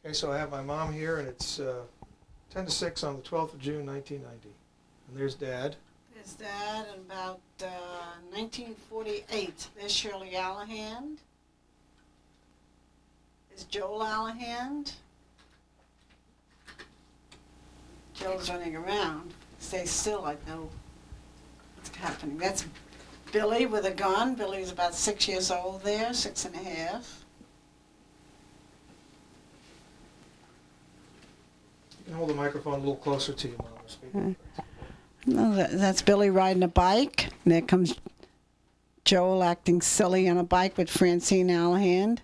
Okay, so I have my mom here, and it's 10 to 6 on the 12th of June, 1990. And there's Dad. There's Dad in about 1948. There's Shirley Allahand. There's Joel Allahand. Joel's running around. Stay still, I know what's happening. That's Billy with a gun. Billy's about 6 years old there, 6.5. You can hold the microphone a little closer to you, Mom. Or speak. No, that's Billy riding a bike. And there comes Joel acting silly on a bike with Francine Allahand.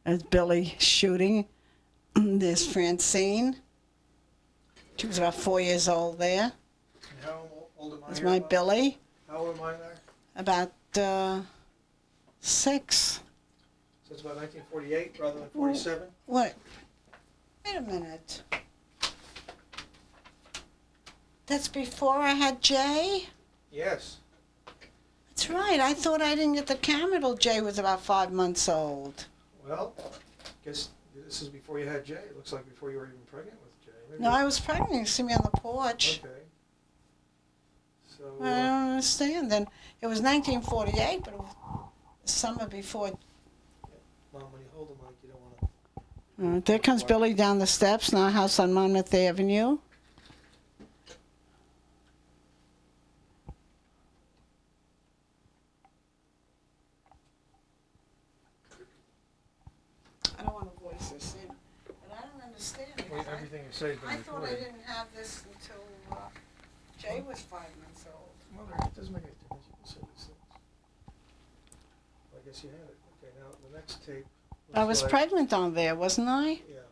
There's Billy shooting. There's Francine. She was about 4 years old there. And how old am I? There's my Billy. How old am I there? About 6. So it's about 1948 rather than 47? What? Wait a minute. That's before I had Jay? Yes. That's right. I thought I didn't get the camera till Jay was about 5 months old. Well, I guess this is before you had Jay. It looks like before you were even pregnant with Jay. Maybe. No, I was pregnant. You see me on the porch. Okay. So. I don't understand. Then it was 1948, but it was the summer before. Mom, when you hold the mic, you don't want to. There comes Billy down the steps in our house on Monmouth Avenue. I don't want to voice this in, but I don't understand. Well, everything you say has been I thought I recorded. didn't have this until Jay was 5 months old. Mother, it doesn't make any difference. You can say these things. Well, I guess you had it. Okay, now the next tape. I was like, pregnant on there, wasn't I? Yeah.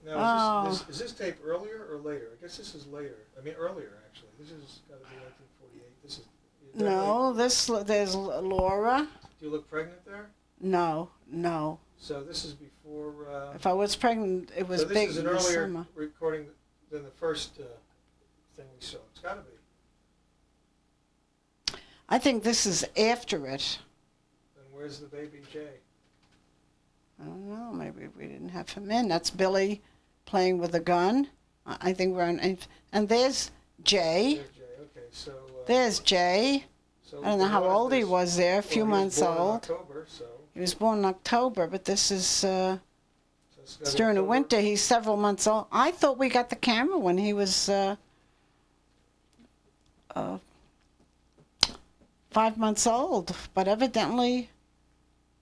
Now, is this tape earlier or later? I guess this is later. I mean, earlier, actually. This has got to be 1948. This is. No, there's Laura. Do you look pregnant there? No, no. So this is before. If I was pregnant, it was so this big is in an the earlier summer. recording than the first thing we saw. It's got to be. I think this is after it. Then where's the baby Jay? I don't know. Maybe we didn't have him in. That's Billy playing with a gun. I think we're on. And there's Jay. There's Jay. Okay, so. There's Jay. So I don't know how old he was there. A few months old. In old. October, so. He was born in October, but this is So it's during the winter. He's several months old. I thought we got the camera when he was 5 months old, but evidently,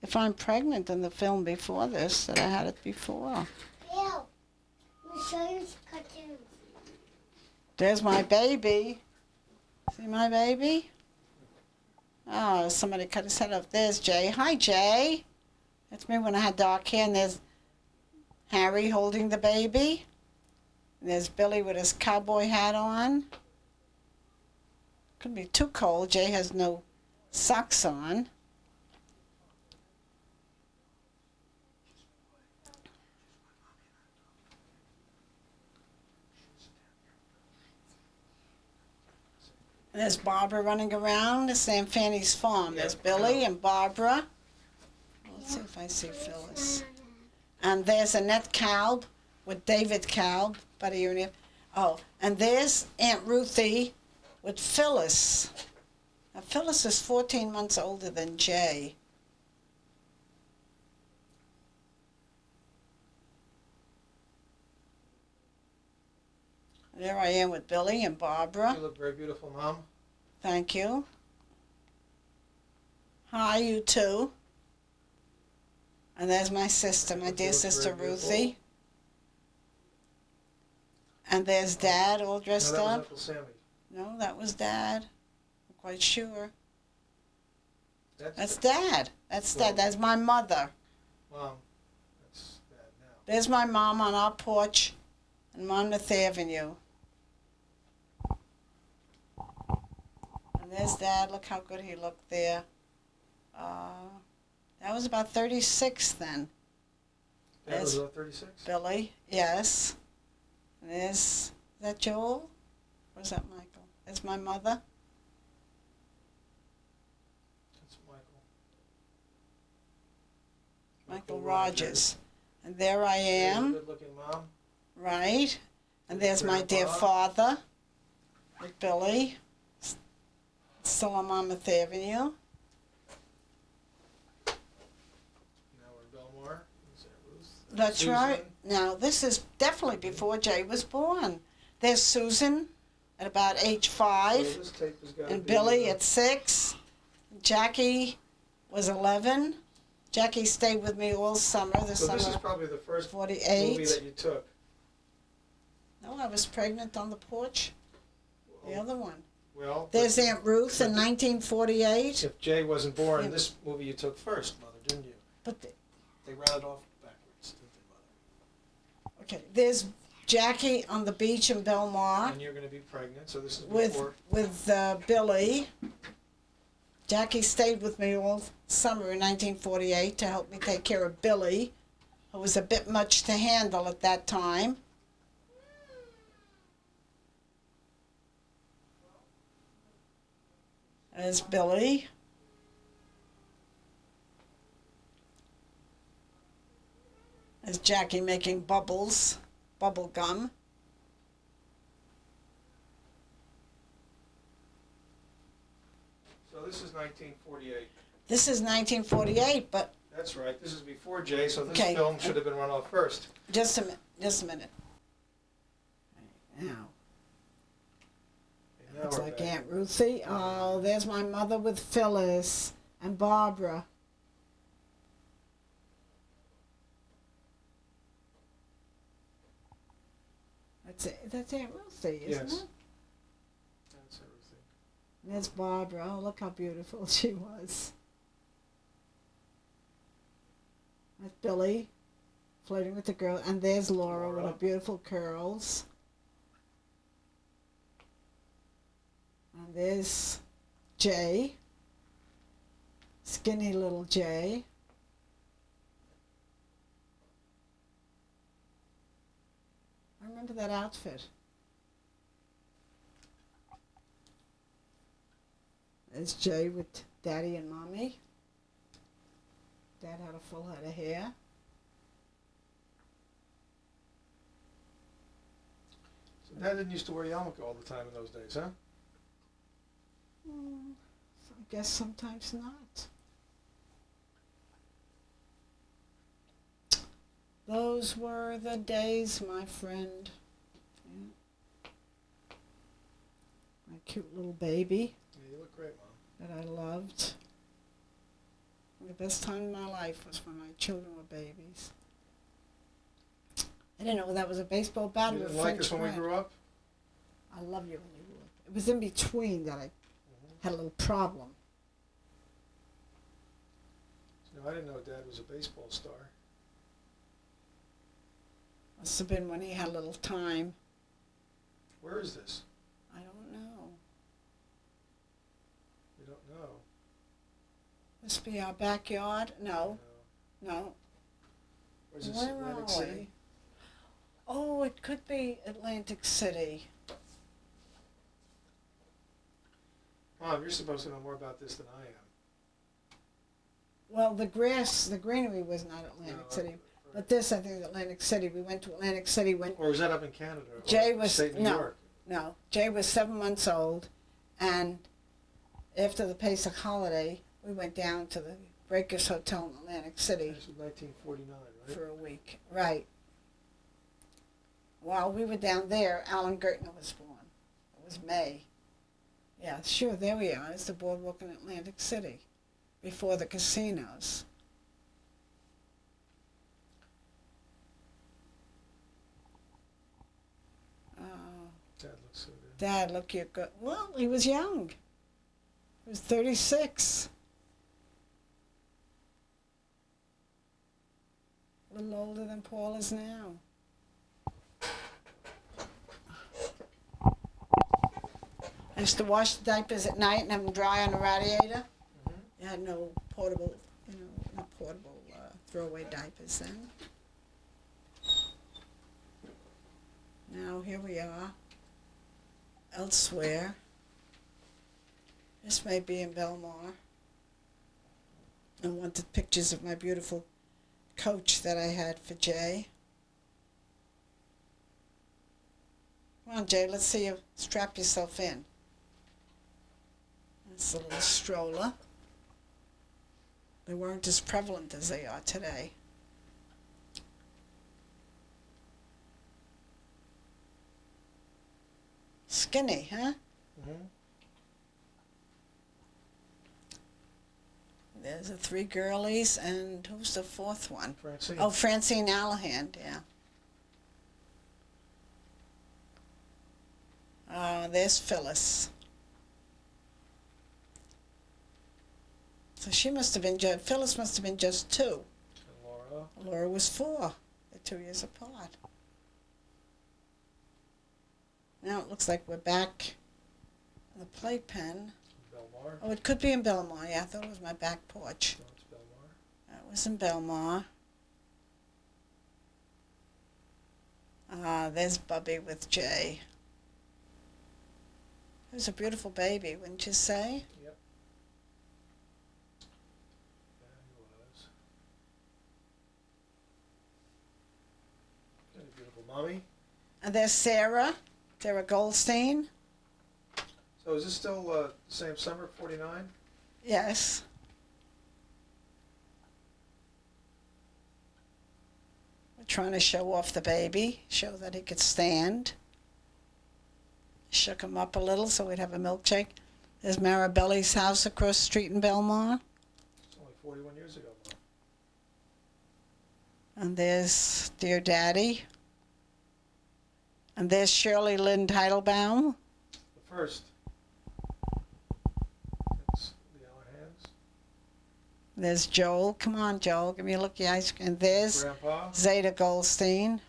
if I'm pregnant in the film before this, that I had it before. Bill, we'll show you cartoons. There's my baby. See my baby? Oh, somebody cut his head off. There's Jay. Hi, Jay. That's me when I had dark hair. And there's Harry holding the baby. And there's Billy with his cowboy hat on. Could be too cold. Jay has no socks on. And there's Barbara running around. It's Aunt Fanny's farm. There's Billy and Barbara. Let's see if I see Phyllis. And there's Annette Kalb with David Kalb. Buddy, you're near. Oh, and there's Aunt Ruthie with Phyllis. Now, Phyllis is 14 months older than Jay. There I am with Billy and Barbara. You look very beautiful, Mom. Thank you. Hi, you too. And there's my sister, my dear sister Ruthie. And there's Dad all dressed No, that was up. Uncle Sammy. No, that was Dad. I'm quite sure. That's Dad. That's Dad. That's my mother. Mom. That's Dad now. There's my mom on our porch on Monmouth Avenue. And there's Dad. Look how good he looked there. That was about 36 then. Dad was about 36? Billy, yes. And is that Joel? Or is that Michael? That's my mother. That's Michael. Michael Rogers. And there I am. Good-looking mom. Right. And there's my dear father with Billy. Still on Monmouth Avenue. Now we're in Belmar. Is that Ruth? That's Susan. right. Now, this is definitely before Jay was born. There's Susan at about age 5, So this tape has got to and be, Billy at 6. Jackie was 11. Jackie stayed with me all summer. So this is probably the first 48. movie that you took. No, I was pregnant on the porch. The other one. Well, There's Aunt Ruth in 1948. if Jay wasn't born, Yeah. this movie you took first, Mother, didn't you? But They ran it off backwards, didn't they, Mother? okay, there's Jackie on the beach in Belmar And you're going to be pregnant, so this is with before. Billy. Jackie stayed with me all summer in 1948 to help me take care of Billy, who was a bit much to handle at that time. There's Billy. There's Jackie making bubbles, bubble gum. So this is 1948. This is 1948, but That's right. This is before Jay, so this Okay. film should have been run off first. just a minute. Now, Okay, now it's we're like back. Aunt Ruthie. Oh, there's my mother with Phyllis and Barbara. That's Aunt Ruthie, isn't Yes. it? That's everything. And there's Barbara. Oh, look how beautiful she was. That's Billy flirting with the girl. And there's Laura with Laura. her beautiful curls. And there's Jay. Skinny little Jay. I remember that outfit. There's Jay with Daddy and Mommy. Dad had a full head of hair. So Dad didn't used to wear yarmulke all the time in those days, huh? I guess sometimes not. Those were the days, my friend. Yeah. My cute little baby Yeah, you look great, Mom. that I loved. The best time in my life was when my children were babies. I didn't know that was a baseball bat You or a didn't like French us when we fry. grew up? I love you when you grew up. It was in between that I had a little problem. No, I didn't know Dad was a baseball star. Must have been when he had a little time. Where is this? I don't know. We don't know. Must be our backyard? No, no. Or is this Where Atlantic are City? we? Oh, it could be Atlantic City. Mom, you're supposed to know more about this than I am. Well, the greenery was not Atlantic No, City. right. But this, I think, is Atlantic City. We went to Atlantic City when, Or was that up in Canada? Or Jay was- upstate New no. York? no, Jay was 7 months old. And after the Pesach holiday, we went down to the Breakers Hotel in Atlantic City This was 1949, right? for a week. Right. While we were down there, Alan Gertner was born. It was May. Yeah, sure, there we are. It's the boardwalk in Atlantic City, before the casinos. Oh, Dad looks so good. Dad, look, you're good. Well, he was young. He was 36. A little older than Paul is now. I used to wash the diapers at night and have them dry on the radiator. You had no portable, no portable throwaway diapers then. Now here we are, elsewhere. This may be in Belmar. I wanted pictures of my beautiful coach that I had for Jay. Come on, Jay, let's see you strap yourself in. That's a little stroller. They weren't as prevalent as they are today. Skinny, huh? Mm-hmm. There's the three girlies, and who's the fourth one? Francine. Oh, Francine Allehand, yeah. There's Phyllis. So she must have been, Phyllis must have been just 2. And Laura. Laura was 4. They're 2 years apart. Now it looks like we're back in the playpen. Belmar. Oh, it could be in Belmar. Yeah, I thought it was my back porch. No, it's Belmar. That was in Belmar. There's Bubby with Jay. It was a beautiful baby, wouldn't you say? Yep. Yeah, he was. Got a beautiful mommy. And there's Sarah Goldstein. So is this still same summer, 49? Yes. We're trying to show off the baby, show that he could stand. Shook him up a little so we'd have a milkshake. There's Maribelli's house across the street in Belmar. It's only 41 years ago, Mom. And there's Dear Daddy. And there's Shirley Lynn Teitelbaum. The first. It's the Allehans. There's Joel. Come on, Joel. Give me a look. And there's Grandpa. Zeta Goldstein.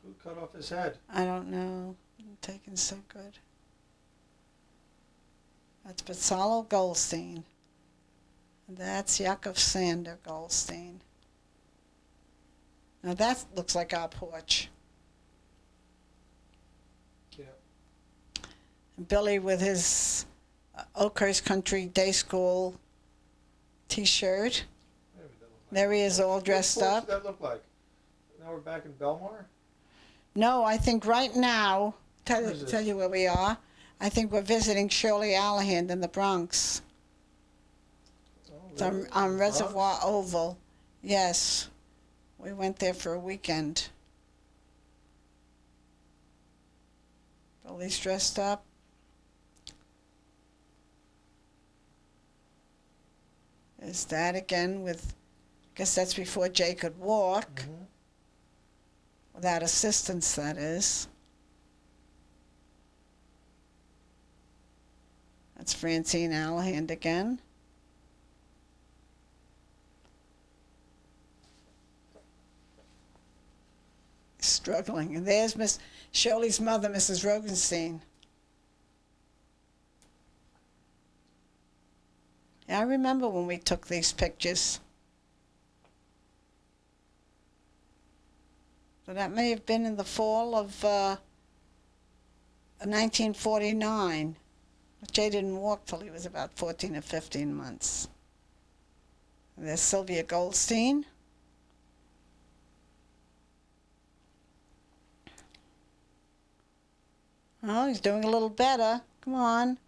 Who cut off his head? I don't know. Taken so good. That's Bezalel Goldstein. And that's Yaakov Sander Goldstein. Now that looks like our porch. Yeah. And Billy with his Oakhurst Country Day School T-shirt. Maybe that looked like. There he is all What dressed porch up. did that look like? Now we're back in Belmar? No, I think right now, Where is this? tell you where we are. I think we're visiting Shirley Allehand in the Bronx. Oh, It's on Bronx? Reservoir Oval. Yes. We went there for a weekend. Billy's dressed up. There's Dad again with, I guess that's before Jay could walk. Mhm. Without assistance, that is. That's Francine Allehand again. Struggling. And there's Miss Shirley's mother, Mrs. Rogenstein. Yeah, I remember when we took these pictures. So that may have been in the fall of 1949. Jay didn't walk till he was about 14 or 15 months. And there's Sylvia Goldstein. Oh, he's doing a little better. Come on.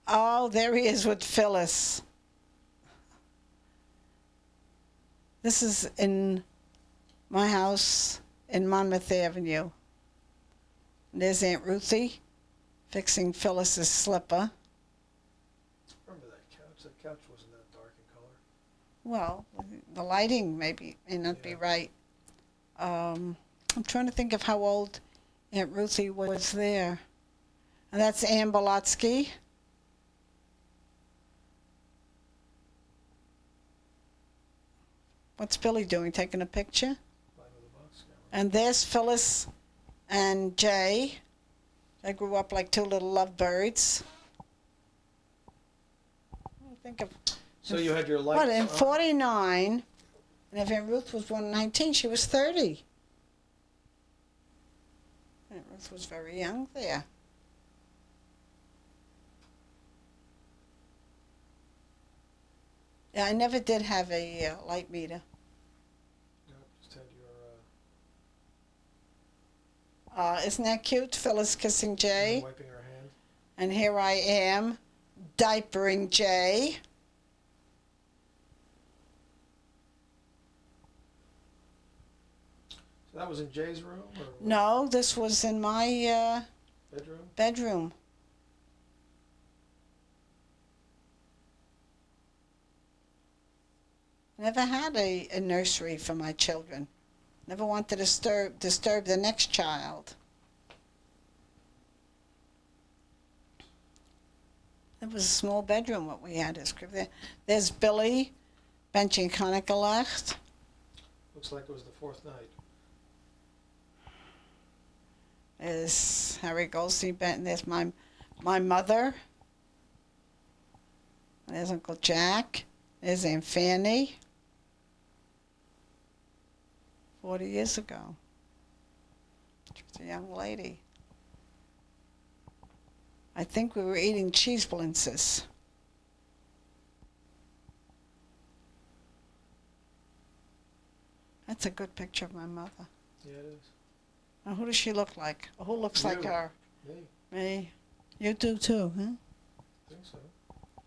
Oh, there he is with Phyllis. This is in my house in Monmouth Avenue. There's Aunt Ruthie fixing Phyllis's slipper. Remember that couch? That couch wasn't that dark in color. Well, the lighting may not be Yeah. right. I'm trying to think of how old Aunt Ruthie was there. And that's Ann Bolotsky. What's Billy doing? Taking a picture? Playing with a box camera. And there's Phyllis and Jay. They grew up like two little lovebirds. Think of So you had your lights what in on? 49, and if Aunt Ruth was born in 19, she was 30. Aunt Ruth was very young there. Yeah, I never did have a light meter. No, just had your Isn't that cute? Phyllis kissing Jay. wiping her hand. And here I am, diapering Jay. So that was in Jay's room? Or what? No, this was in my Bedroom? bedroom. Never had a nursery for my children. Never want to disturb the next child. It was a small bedroom what we had to crib there. There's Billy benching Hanukkah. Looks like it was the fourth night. There's Harry Goldstein. There's my mother. There's Uncle Jack. There's Aunt Fanny. 40 years ago. She was a young lady. I think we were eating cheese blintzes. That's a good picture of my mother. Yeah, it is. Now, who does she look like? Who looks like You. her? Me. Me. You do too, huh? I think so.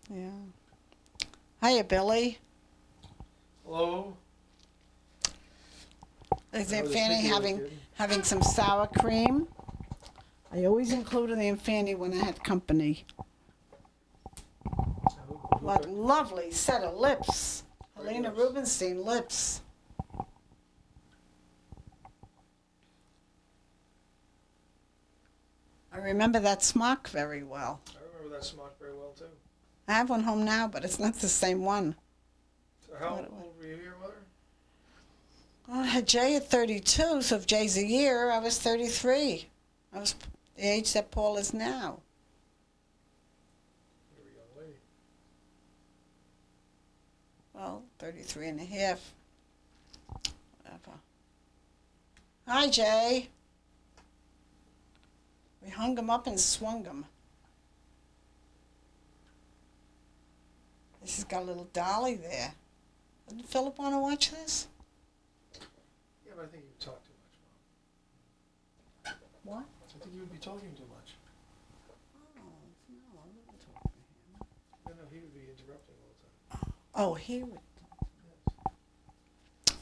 Yeah. Hiya, Billy. Hello? There's That Aunt was a Fanny sneaky little having kid. some sour cream. I always included Aunt Fanny when I had company. Who What picked- lovely set of lips. Great Helena lips. Rubinstein lips. I remember that smock very well. I remember that smock very well, too. I have one home now, but it's not the same one. So how What- old were you here, Mother? Well, I had Jay at 32, so if Jay's a year, I was 33. I was the age that Paul is now. You were a young lady. Well, 33 and a half. Whatever. Hi, Jay. We hung him up and swung him. This has got a little dolly there. Doesn't Philip want to watch this? Yeah, but I think you talk too much, Mom. What? I think you would be talking too much. Oh, no, I wouldn't talk to him. No, he would be interrupting all the time. Oh, he would. Yes.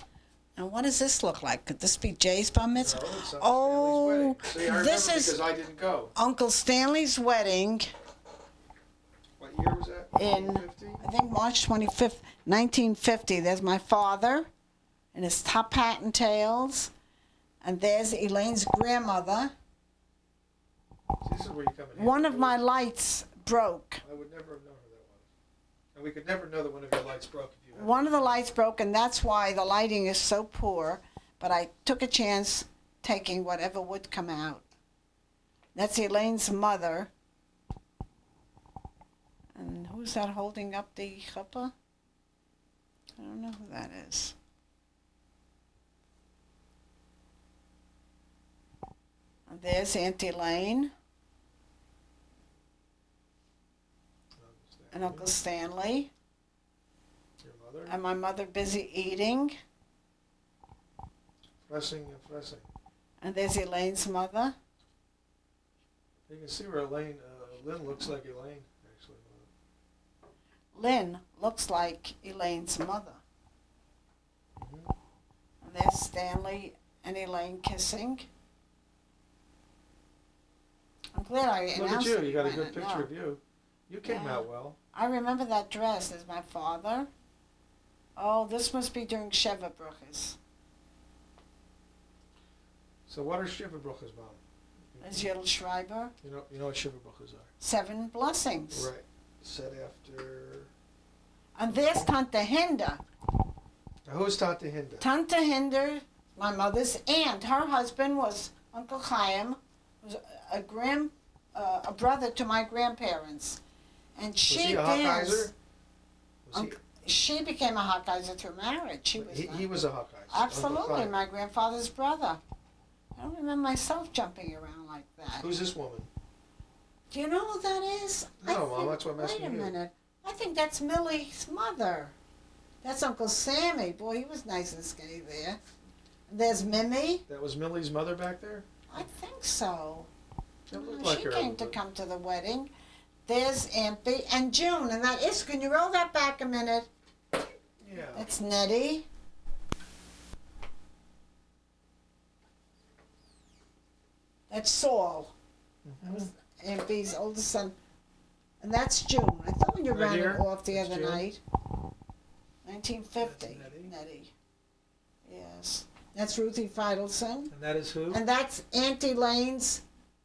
Now, what does this look like? Could this be Jay's bar mitzvah? No, it's not Oh, Stanley's wedding. See, I remember this is because I didn't go. Uncle Stanley's wedding What year was that? in, 1950? I think, March 25th, 1950. There's my father in his top hat and tails. And there's Elaine's grandmother. See, this is where you come in handy. One of my lights broke. I would never have known who that was. And we could never know that one of your lights broke if you had. One of the lights broke, and that's why the lighting is so poor. But I took a chance taking whatever would come out. That's Elaine's mother. And who's that holding up the chuppah? I don't know who that is. And there's Aunt Elaine and Uncle Stanley. Your mother? And my mother busy eating. Flessing and flessing. And there's Elaine's mother. You can see where Elaine, Lynn looks like Elaine, actually. Lynn looks like Elaine's mother. Mhm. And there's Stanley and Elaine kissing. I'm glad I Look at announced you, it. you got a might good not picture know. of you. You came Yeah. out well. I remember that dress as my father. Oh, this must be during Sheva Bruches. So what are Shiva Bruchas, Mom? As Yidel Schreiber. You know what Shiva Bruchas are. 7 blessings. Right. Said after... And there's Tante Hinda. Now, who's Tante Hinda? Tante Hinder, my mother's aunt. Her husband was Uncle Chaim, was a brother to my grandparents, and Was she he a danced. Hochheiser? Was She became a Hochheiser through marriage. She was he was a Hochheiser. absolutely Uncle Chaim. my grandfather's brother. I don't remember myself jumping around like that. Who's this woman? Do you know who that is? No, Mom, that's what I'm Wait asking a you. minute. I think that's Millie's mother. That's Uncle Sammy. Boy, he was nice and skinny there. There's Mimi. That was Millie's mother back there? I think so. That looked like She her a came little to bit. come to the wedding. There's Aunt B and June. And that is, can you roll that back a minute? Yeah. That's Nettie. That's Saul. That was Aunt B's oldest son. And that's June. I thought when you Right ran here? it off the That's other June? night. 1950. That's Nettie. Nettie. Yes. That's Ruthie Feidelson. And that is who? And that's Aunt Elaine's,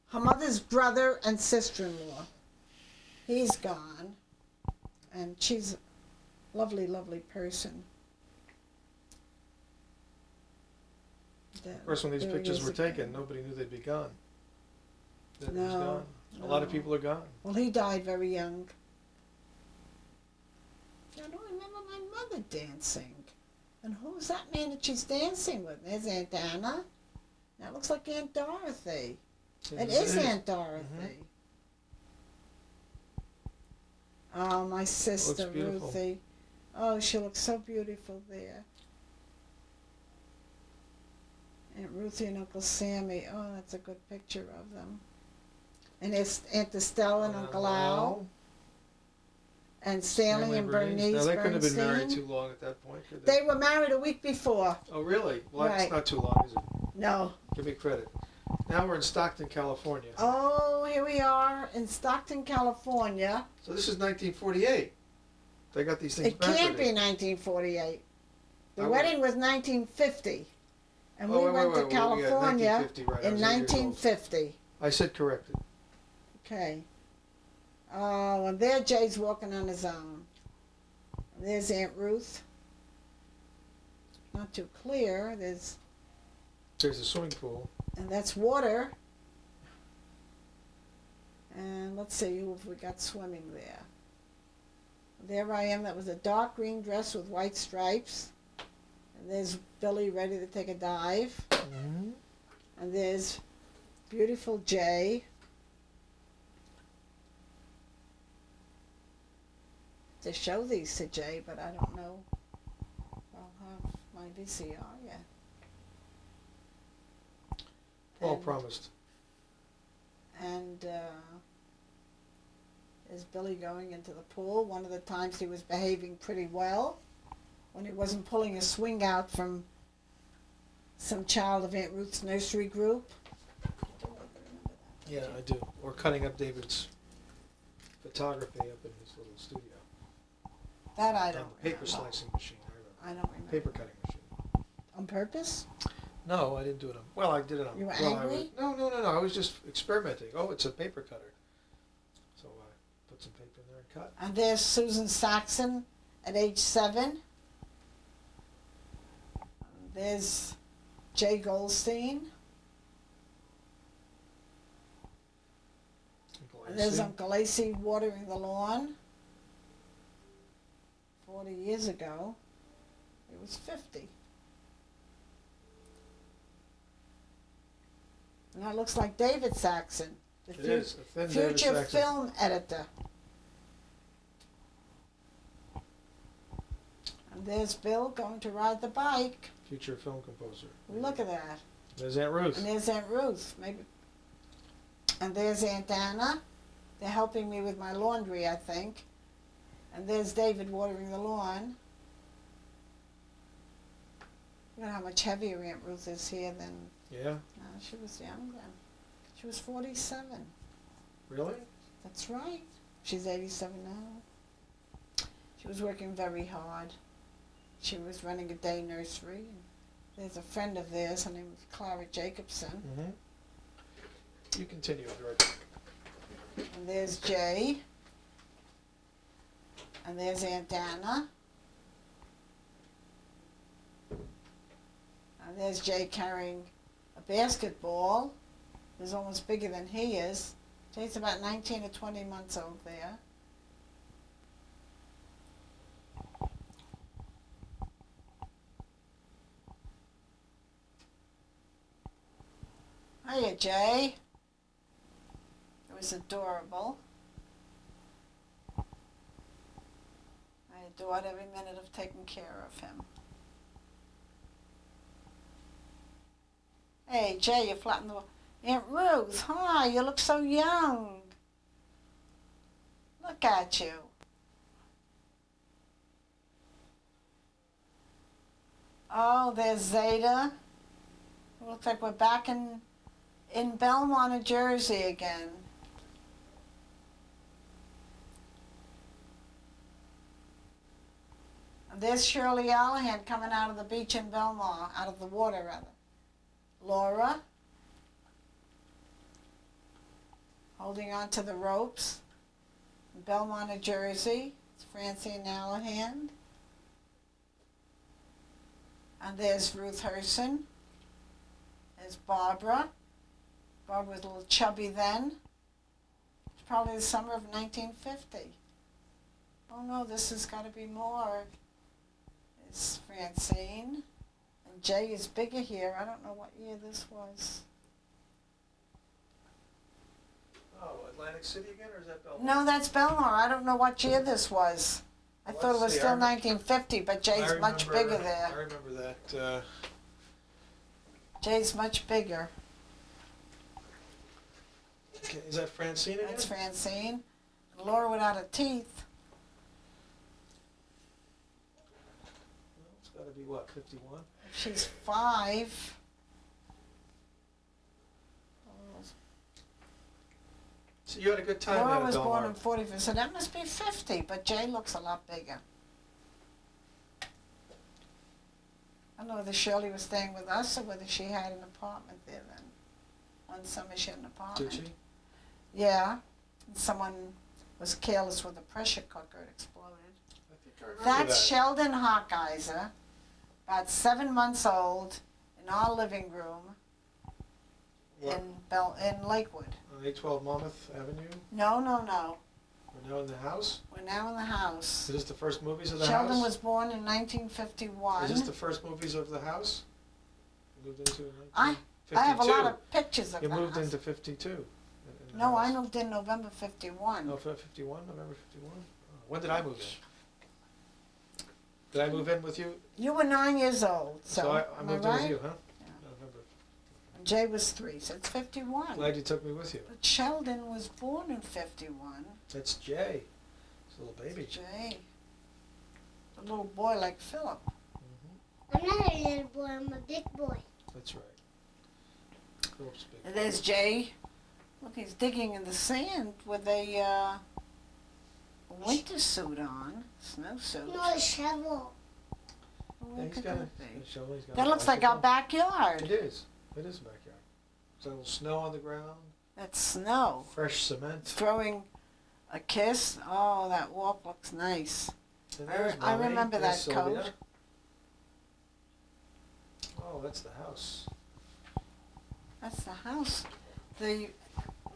her mother's brother and sister-in-law. He's gone. And she's a lovely, lovely person. Of course, when these There he pictures is were again. taken, nobody knew they'd be gone. That he was No, gone. A lot of no. people are gone. Well, he died very young. I don't remember my mother dancing. And who's that man that she's dancing with? There's Aunt Anna. That looks like Aunt Dorothy. It is Aunt Dorothy. Oh, my sister beautiful. Ruthie. Oh, she looks so beautiful there. Aunt Ruthie and Uncle Sammy. Oh, that's a good picture of them. And it's Aunt Estelle and Uncle Al. And Stanley and Bernice Now, they couldn't have been married Bernstein. too long at that point, could They were married a week before. Oh, really? Well, that's Right. not too long, is it? No. Give me credit. Now we're in Stockton, California. Oh, here we are in Stockton, California. So this is 1948. They got these things It can't be backwardated. 1948. The Oh, wedding was 1950. And Oh, we wait, went wait, to wait, yeah, California 1950, right. I in was 8 years old. 1950. I said corrected. Okay. Oh, and there Jay's walking on his own. And there's Aunt Ruth. Not too clear. There's, There's a swimming pool. and that's water. And let's see who have we got swimming there. There I am. That was a dark green dress with white stripes. And there's Billy ready to take a dive. Mm-hmm. And there's beautiful Jay. To show these to Jay, but I don't know. I'll have my VCR yet. Paul And- promised. And is Billy going into the pool? One of the times he was behaving pretty well when he wasn't pulling a swing out from some child of Aunt Ruth's nursery group. Yeah, I do. Or cutting up David's photography up in his little studio. That I On don't the paper remember. slicing machine, I remember. I don't remember. Paper cutting machine. On purpose? No, I didn't do it on. Well, I did it on. You were well, angry? No. I was just experimenting. Oh, it's a paper cutter. So I put some paper in there and cut. And there's Susan Saxon at age 7. There's Jay Goldstein. And there's Uncle Lacy watering the lawn. 40 years ago, he was 50. And that looks like David Saxon, the It is a thin David future Saxon. film editor. And there's Bill going to ride the bike. Future film composer. Look at that. There's Aunt Ruth. And there's Aunt Ruth, maybe. And there's Aunt Anna. They're helping me with my laundry, I think. And there's David watering the lawn. Look at how much heavier Aunt Ruth is here than... Yeah, No, she was young then. She was 47. really? That's right. She's 87 now. She was working very hard. She was running a day nursery. There's a friend of theirs, her name is Clara Jacobson. Mm-hmm. You continue. I'll be right back. And there's Jay. And there's Aunt Anna. And there's Jay carrying a basketball. He's almost bigger than he is. Jay's about 19 or 20 months old there. Hiya, Jay. It was adorable. Hiya, adored every minute of taking care of him. Hey, Jay, you're flat in the wall. Aunt Ruth, hi, you look so young. Look at you. Oh, there's Zeta. It looks like we're back in Belmont, New Jersey again. And there's Shirley Allahan coming out of the beach in Belmont, out of the water, rather. Laura, holding on to the ropes. In Belmont, New Jersey. It's Francine Allahan. And there's Ruth Herson. There's Barbara. Barbara was a little chubby then. It's probably the summer of 1950. Oh no, this has got to be more. It's Francine. And Jay is bigger here. I don't know what year this was. Oh, Atlantic City again, or is that Belmont? No, that's Belmont. I don't know what year this was. I Well, thought it was let's see. still 1950, but Jay's much bigger I there. remember that. Jay's much bigger. Okay, is that Francine again? That's Francine. Laura without her teeth. Well, it's got to be what, 51? She's 5. So you had a good time Laura at was born in Belmont. 44, so that must be 50, but Jay looks a lot bigger. I don't know whether Shirley was staying with us or whether she had an apartment there then. One summer she had an apartment. Did she? Yeah. And someone was careless with a pressure cooker, it exploded. I think I remember That's that. Sheldon Hochheiser, about 7 months old, in our living room What? in Lakewood. On 812 Monmouth Avenue? No, no, no. We're now in the house? We're now in the house. Is this the first movies of the Sheldon house? was born in 1951. Is this the first movies of the house? You moved into in I 1952. have a lot of pictures of You the moved house. into 52. in the No, I house. moved in November 51. Oh, 51? November 51? Oh, when did I move in? Did I move in with you? You were 9 years old, so, I am moved I in right? with you, huh? Yeah. November. And Jay was 3, so it's 51. Glad you took me with you. But Sheldon was born in 51. That's Jay. He's a little baby. Jay. A little boy like Philip. Hmm. I'm not a little boy, I'm a big boy. That's right. Philip's big. And there's Jay. Look, he's digging in the sand with a winter suit on, snowsuit. No, a shovel. Oh, Yeah, what he's could got that be? a shovel. He's got That a looks like our bicycle. backyard. It is. It is a backyard. There's a little snow on the ground. That's snow. Fresh cement. Throwing a kiss. Oh, that walk looks nice. And I there's I Mommy. remember There's that Sylvia. coat. Oh, that's the house. That's the house. The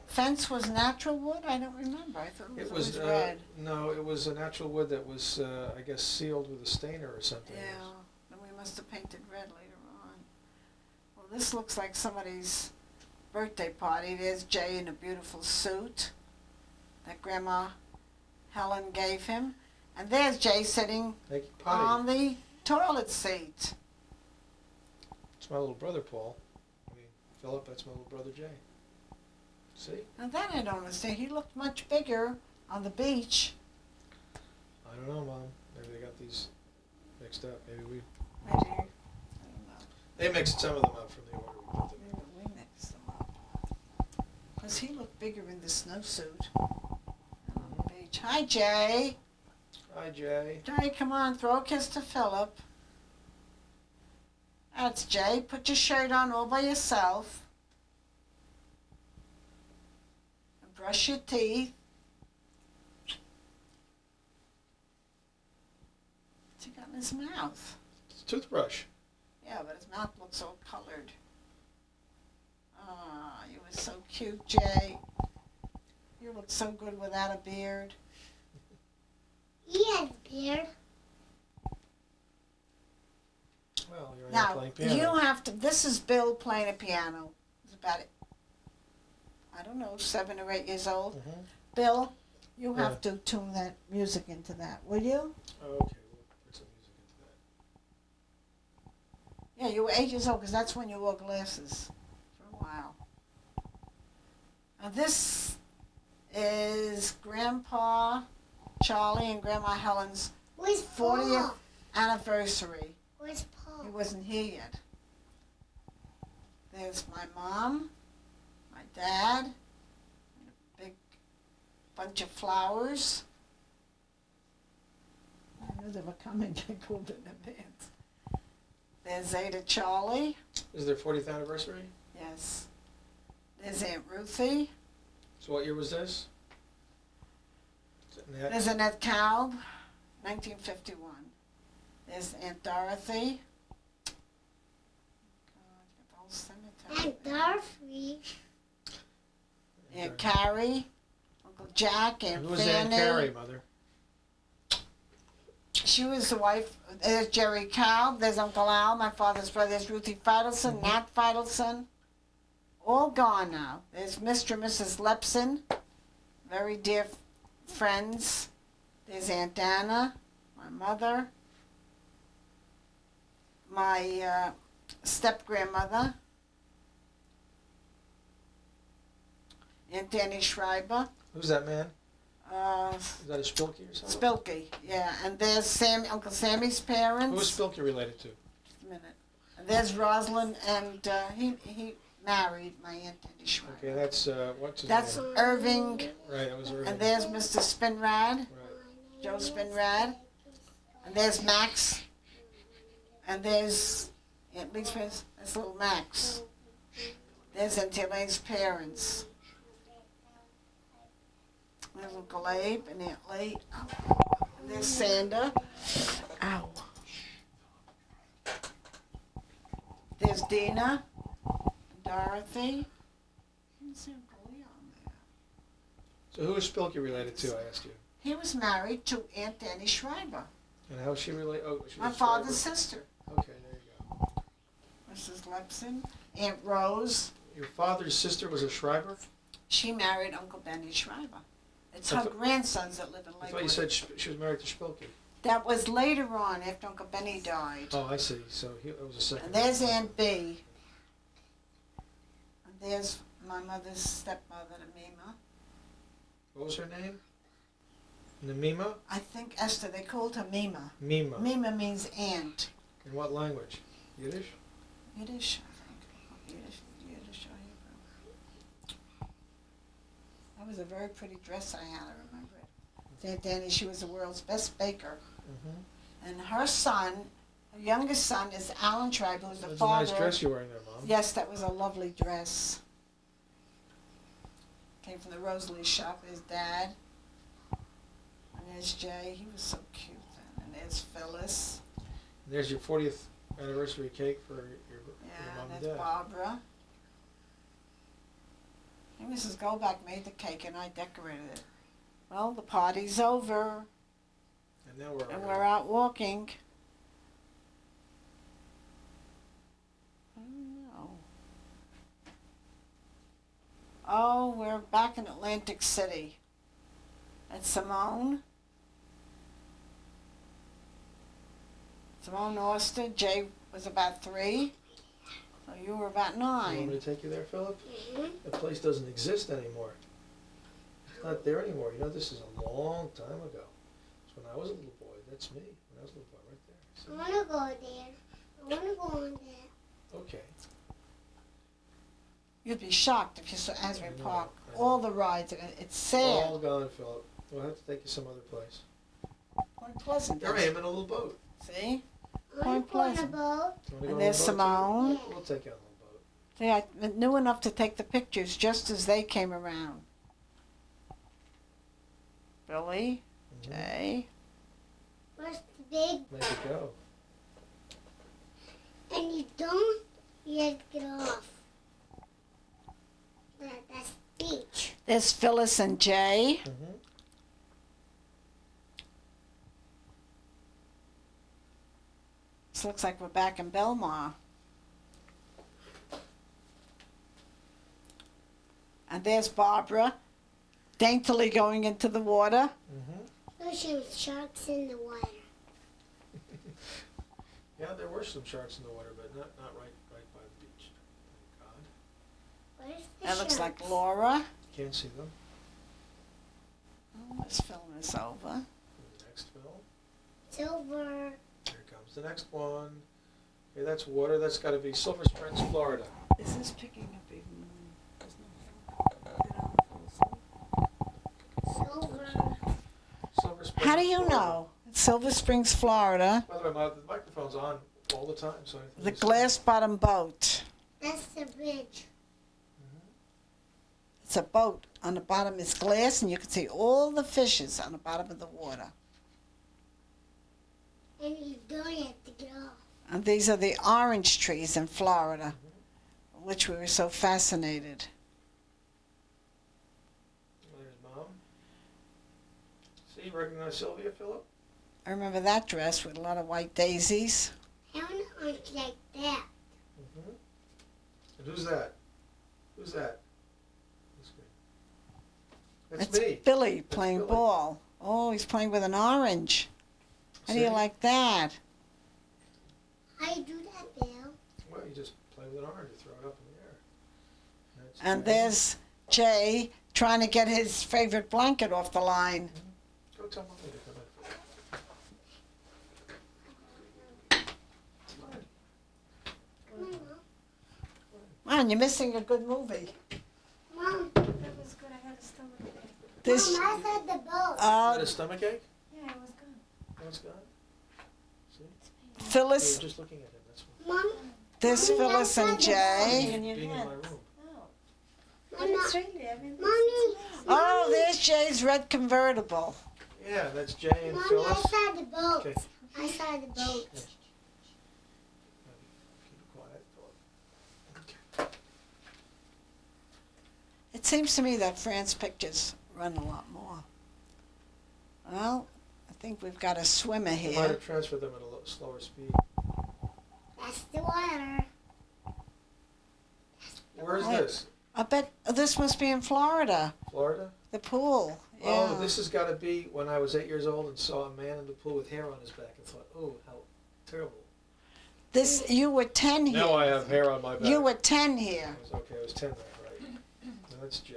fence was natural wood? I don't remember. I thought it It was was always red. no, it was a natural wood that was, I guess, sealed with a stainer or something. Yeah, then we must have painted red later on. Well, this looks like somebody's birthday party. There's Jay in a beautiful suit that Grandma Helen gave him. And there's Jay sitting Like potty. on the toilet seat. It's my little brother, Paul. I mean, Philip, that's my little brother, Jay. See? Now that I don't understand. He looked much bigger on the beach. I don't know, Mom. Maybe they got these mixed up. Maybe Maybe, I don't know. they mixed some of them up from the order we put them in. Maybe we mixed them up. Because he looked bigger in the snowsuit on the beach. Hi, Jay. Hi, Jay. Jay, come on, throw a kiss to Philip. That's Jay. Put your shirt on all by yourself. And brush your teeth. What's he got in his mouth? It's a toothbrush. Yeah, but his mouth looks all colored. Ah, you were so cute, Jay. You look so good without a beard. He has a beard. Well, you're Now, playing piano. you have to, this is Bill playing a piano. He's about, I don't know, 7 or 8 years old. Mhm. Bill, You have to tune that music into that, will you? Oh, okay, we'll put some music into that. Yeah, you were 8 years old because that's when you wore glasses for a while. Now this is Grandpa Charlie and Grandma Helen's Where's 40th Paul? anniversary. Where's Paul? He wasn't here yet. There's my mom, my dad, and a big bunch of flowers. I knew they were coming. I called it in advance. There's Zeta Charlie. Is their 40th anniversary? Yes. There's Aunt Ruthie. So what year was this? Annette? There's Annette Kalb, 1951. There's Aunt Dorothy. God, the whole cemetery. And Dorothy. Aunt Carrie, Uncle Jack, Aunt Who was Fanny. Aunt Carrie, Mother? She was the wife. There's Jerry Kalb. There's Uncle Al, my father's brother. There's Ruthie Feidelson, Nat Feidelson. All gone now. There's Mr. and Mrs. Lepson, very dear friends. There's Aunt Anna, my mother, my step-grandmother, Aunt Danny Schreiber. Who's that man? Uh, Is that a Spilky or something? Spilky, yeah. And there's Sam, Uncle Sammy's parents. Who was Spilky related to? Just a minute. And there's Rosalind, and he married my Aunt Danny Schreiber. Okay, that's, what's his That's name? Irving. Right, that was Irving. And there's Mr. Spinrad, Right. Joe Spinrad. And there's Max. And there's, at least there's little Max. There's Aunt Elaine's parents. There's Uncle Abe and Aunt Lee. And there's Sander. Ow. There's Dina. Dorothy. I didn't see Uncle Leon there. So who was Spilky related to, I asked you? He was married to Aunt Danny Schreiber, And how was she related? Oh, she was my a father's Schreiber. sister. Okay, there you go. Mrs. Lepson. Aunt Rose. Your father's sister was a Schreiber? She married Uncle Benny Schreiber. It's I her thought- grandsons that live in I Lakewood. thought you said she was married to Spilky. That was later on after Uncle Benny died. Oh, I see. So it was a second. And there's Aunt B. And there's my mother's stepmother, Mima. What was her name? Namima? I think Esther, they called her Mima. Mima. Mima means aunt. In what language? Yiddish? Yiddish, I think. Yiddish or Hebrew. That was a very pretty dress I had, I remember it. Aunt Danny, she was the world's best baker. Mm-hmm. And her son, her youngest son, is Alan Schreiber, who's the That's father. a nice dress you're wearing there, Mom. Yes, that was a lovely dress. Came from the Rosalie shop, his dad. And there's Jay, he was so cute then. And there's Phyllis. And there's your 40th anniversary cake for your Yeah, mom and that's dad. Barbara. And Mrs. Goldback made the cake and I decorated it. Well, the party's over And now we're and we're out walking. I don't know. Oh, we're back in Atlantic City. That's Simone. Simone Oster. Jay was about 3. So you were about You want 9. me to take you there, Philip? Mm-hmm. That place doesn't exist anymore. It's not there anymore. You know, this is a long time ago. It's when I was a little boy. That's me. When I was a little boy, right there. I want to go there. I want to go on there. Okay. You'd be shocked if you saw Asbury I know, Park. I know. All the rides. It's sad. All gone, Philip. We'll have to take you some other place. Point Pleasant. There I am in a little boat. See? I want to go on a Pleasant. boat. You wanna go on And a there's boat, too? Simone. We'll take you on a little boat. See, I knew enough to take the pictures just as they came around. Billy, Mhm. Jay. Where's the big? Make it go. And you don't yet get off. That's beach. There's Phyllis and Jay. Mm-hmm. This looks like we're back in Belmar. And there's Barbara daintily going into the water. There's some sharks in the water. Yeah, there were some sharks in the water, but not right by the beach. Thank God. Where's the That looks like sharks? Laura. Can't see them. Oh, this film is over. And the next film. Silver. Here comes the next one. Okay, that's water. That's got to be Silver Springs, Florida. Is this picking up even Silver. Silver Springs. How do you Florida. know? It's Silver Springs, Florida. By the way, the microphone's on all the time, so I think The it's- glass bottom boat. That's the bridge. It's a boat. On the bottom is glass, and you can see all the fishes on the bottom of the water. And you don't have to get off. And these are the orange trees in Florida, which we were so fascinated. There's Mom. See, you recognize Sylvia, Phillip? I remember that dress with a lot of white daisies. How much like that? And who's that? Who's that? That's It's me. Billy playing Billy. ball. Oh, he's playing with an orange. How do you See? like that? How you do that, Bill? Well, you just play with an orange, you throw it up in the air. That's And Jay. there's Jay trying to get his favorite blanket off the line. Go tell Mommy to come in. Come on, Mom. Man, you're missing a good movie. Mom. That was good. I had a stomach ache. This, Mom, I said the boat. Had a stomach ache? Yeah, it was good. Oh, it's gone? See? You Phyllis, were just looking at him, that's what. Mom. this Mommy, Phyllis I and said the Jay. In your Being in my hands. room. Oh. But Mama. it's really, I mean, Mommy. Oh, there's Jay's red convertible. Yeah, that's Jay and Mommy, I Phyllis. saw the boat. Okay. I saw the boat. Keep it quiet, Phillip. It seems to me that France Pictures run a lot more. Well, I think we've got a swimmer You might here. have transferred them at a little slower speed. That's the water. Where's Wait. this? I bet this must be in Florida, Florida? the pool. Yeah. Oh, this has got to be when I was 8 years old and saw a man in the pool with hair on his back and thought, oh, how terrible. This, you were 10 here. Now I have hair on my back. You were 10 here. Okay, I was 10 then, right. So that's Jay.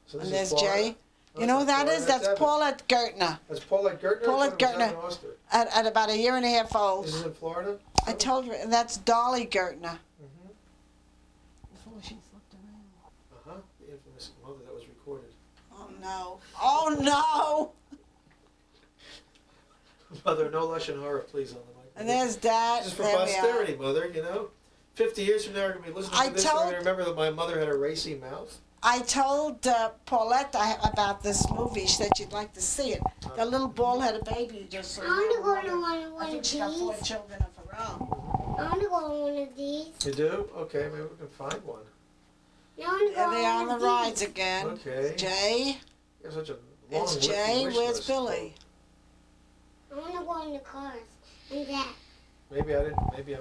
So this And is there's Florida? Jay. Oh, You know who that's that Florida. is? That's Evan. Paulette Gertner. That's Paulette Gertner? Paulette I thought it was Gertner. Evan Oster. At about a year and a half old. This is in Florida? I told her, that's Dolly Gertner. Mm-hmm. Before she flipped around. Uh-huh. The infamous mother that was recorded. Oh no. Oh no! Mother, no lush and horror, please, on the mic. And there's Dad. This is for There we are. posterity, Mother, you know? 50 years from now, we're going to be listening I to this and we're told- going to remember that my mother had a racy mouth. I told Paulette about this movie. She said she'd like to see it. The little bald-headed baby you just saw. I want to go I to one think of she got 4 these. children of her own. I want to go on one of these. You do? Okay, maybe we can find one. I want to go There they are on the one of rides these. again. Okay. Jay. You have such a long It's list- Jay. wish Where's list. Billy? I want to go in the cars. And that. Maybe I'm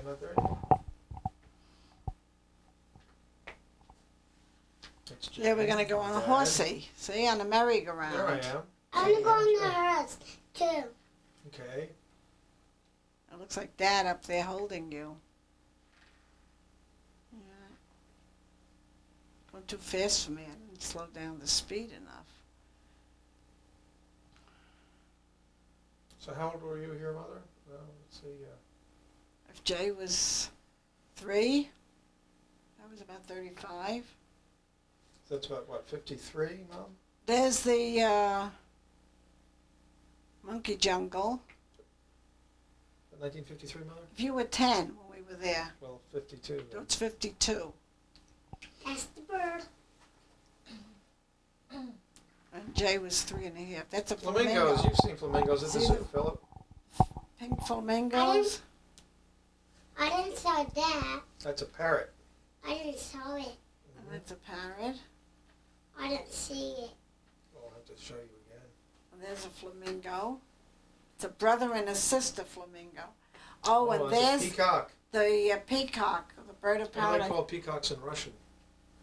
not there anymore. It's Jay. Yeah, we're gonna go on a Dad. horsey. See, on a merry-go-round. There I am. I want to go on the hearse, too. Okay. It looks like Dad up there holding you. Yeah. Going too fast for me. I didn't slow down the speed enough. So how old were you here, Mother? Let's see. If Jay was 3, I was about 35. That's about, what, 53, Mom? There's the monkey jungle. 1953, Mother? If you were 10 when we were there, Well, 52. then. it's 52. That's the bird. And Jay was 3 and a half. That's a Flamingos. flamingo. You've seen flamingos. Is this See it, Philip? Pink flamingos. I didn't saw that. That's a parrot. I didn't saw it. And that's a parrot. I didn't see it. I'll have to show you again. And there's a flamingo. It's a brother and a sister flamingo. Oh, and it's a there's peacock. the peacock, the bird of What do they paradise, call peacocks in Russian?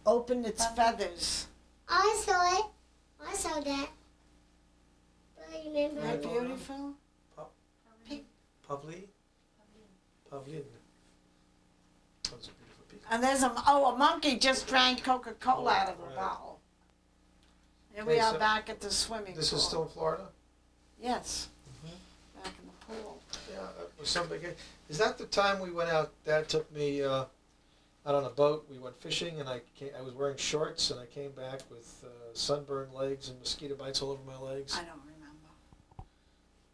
opened its feathers. I saw it. I saw that. But I remember. They're beautiful. Pavlin. Those are beautiful people. And there's a monkey just drank Coca-Cola out of a Right. bottle. Here we Hey, are so back at the swimming pool. This is still in Florida? Yes. Back in the pool. Yeah, it was some big. Is that the time we went out? Dad took me out on a boat. We went fishing, and I was wearing shorts, and I came back with sunburned legs and mosquito bites all over my legs. I don't remember.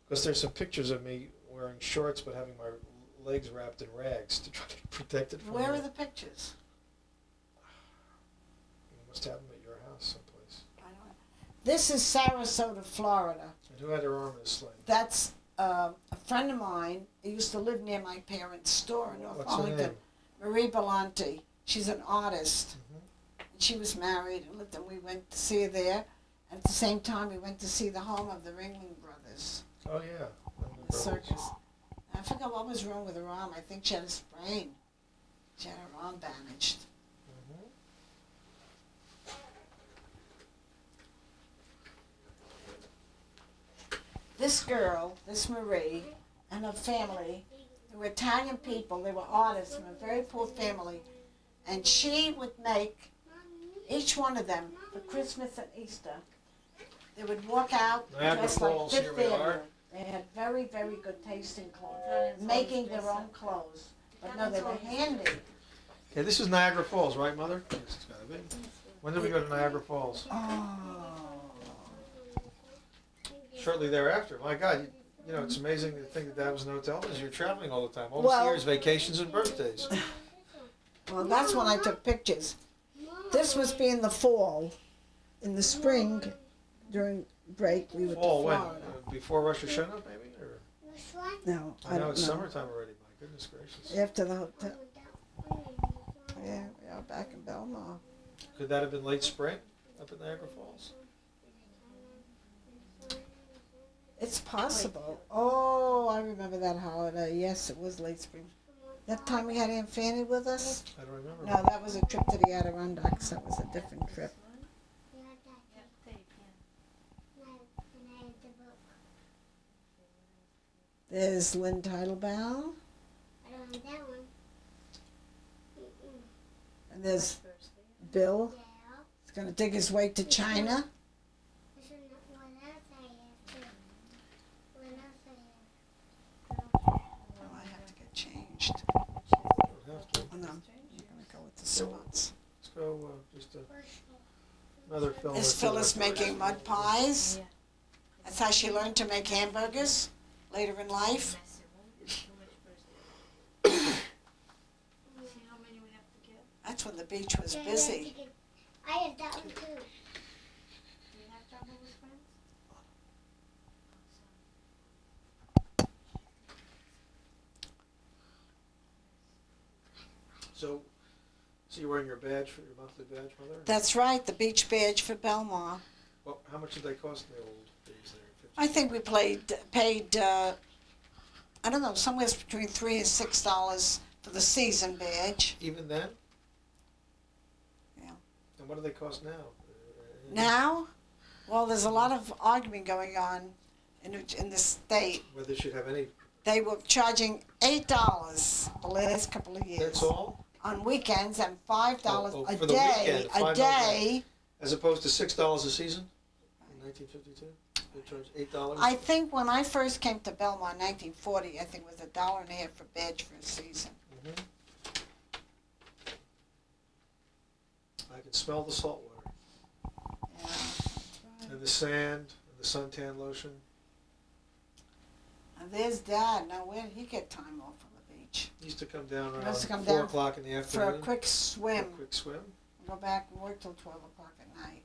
Because there's some pictures of me wearing shorts, but having my legs wrapped in rags to try to protect it from. Where are the pictures? You must have them at your house someplace. I don't. This is Sarasota, Florida. And who had her arm in a sling? That's a friend of mine. He used to live near my parents' store in North What's her Arlington. name? Marie Belanti. She's an artist. Mhm. And she was married, and lived, and we went to see her there. And at the same time, we went to see the home of the Ringling Brothers, Oh yeah. the circus. And I forgot what was wrong with her arm. I think she had a sprain. She had her arm bandaged. Mhm. This girl, this Marie, and her family, they were Italian people. They were artists from a very poor family. And she would make each one of them for Christmas and Easter. They would walk out Niagara dressed like Falls, Fifth here we are. Avenue. They had very, very good taste in clothes, making their own clothes. But no, they were handy. Okay, this is Niagara Falls, right, Mother? Yes, it's gotta be. When did we go to Niagara Falls? Oh. Shortly thereafter. My God, you know, it's amazing to think that Dad was in a hotel because you're traveling all the time. All Well- this year's vacations and birthdays. Well, that's when I took pictures. This must be in the fall. In the spring, during break, we went Fall to when? Florida. Before Rosh Hashanah, maybe? Or Which one? No, I know don't it's know. summertime already. My goodness gracious. After the hotel. Yeah, we are back in Belmar. Could that have been late spring up at Niagara Falls? It's possible. Oh, I remember that holiday. Yes, it was late spring. That time we had Aunt Fanny with us? I don't remember. No, that was a trip to the Adirondacks. That was a different trip. There's Lynn Titlebaum, I don't like that one. and there's Bill. Yeah. He's going to dig his way to China. This is not what else I have too. What else I have? Oh, I have to get changed. Don't have to. Oh, no, I'm going to go with the spots. Let's go just another film. Is Phyllis making mud pies? That's how she learned to make hamburgers later in life. That's when the beach was Yeah, busy. I have that one too. So you're wearing your badge for your monthly badge, Mother? That's right, the beach badge for Belmar. Well, how much did they cost in the old days there? I think we paid, I don't know, somewhere between $3 and $6 for the season badge. Even then? Yeah. And what do they cost now? Now, well, there's a lot of argument going on in the state. Whether they should have any. They were charging $8 the last couple of years. That's all? On weekends and $5 Oh, a for the day. weekend, A $5 day. As opposed to $6 a season in 1952? They charged $8? I think when I first came to Belmont in 1940, I think it was $1.50 for badge for a season. Mhm. I can smell the salt water. Yeah, that's right. And the sand, and the suntan lotion. And there's Dad. Now, where did he get time off from the beach? He used to come down around must have come 4 down o'clock in the For afternoon. a quick swim. For a quick swim. Go back and work till 12 o'clock at night.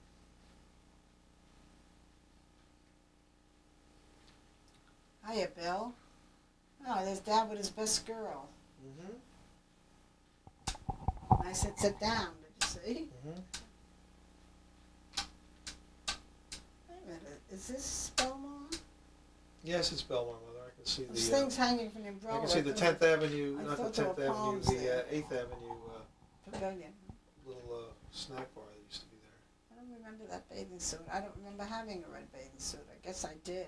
Hiya, Bill. Oh, there's Dad with his best girl. Mm-hmm. I said, sit down. Did you see? Mm-hmm. Wait a minute. Is this Belmont? Yes, it's Belmont, Mother. I can see There's the. things hanging from the umbrella. I can see the 10th Avenue, I not the thought there 10th were Avenue, palms the there. 8th Avenue Pavilion. little snack bar that used to be there. I don't remember that bathing suit. I don't remember having a red bathing suit. I guess I did.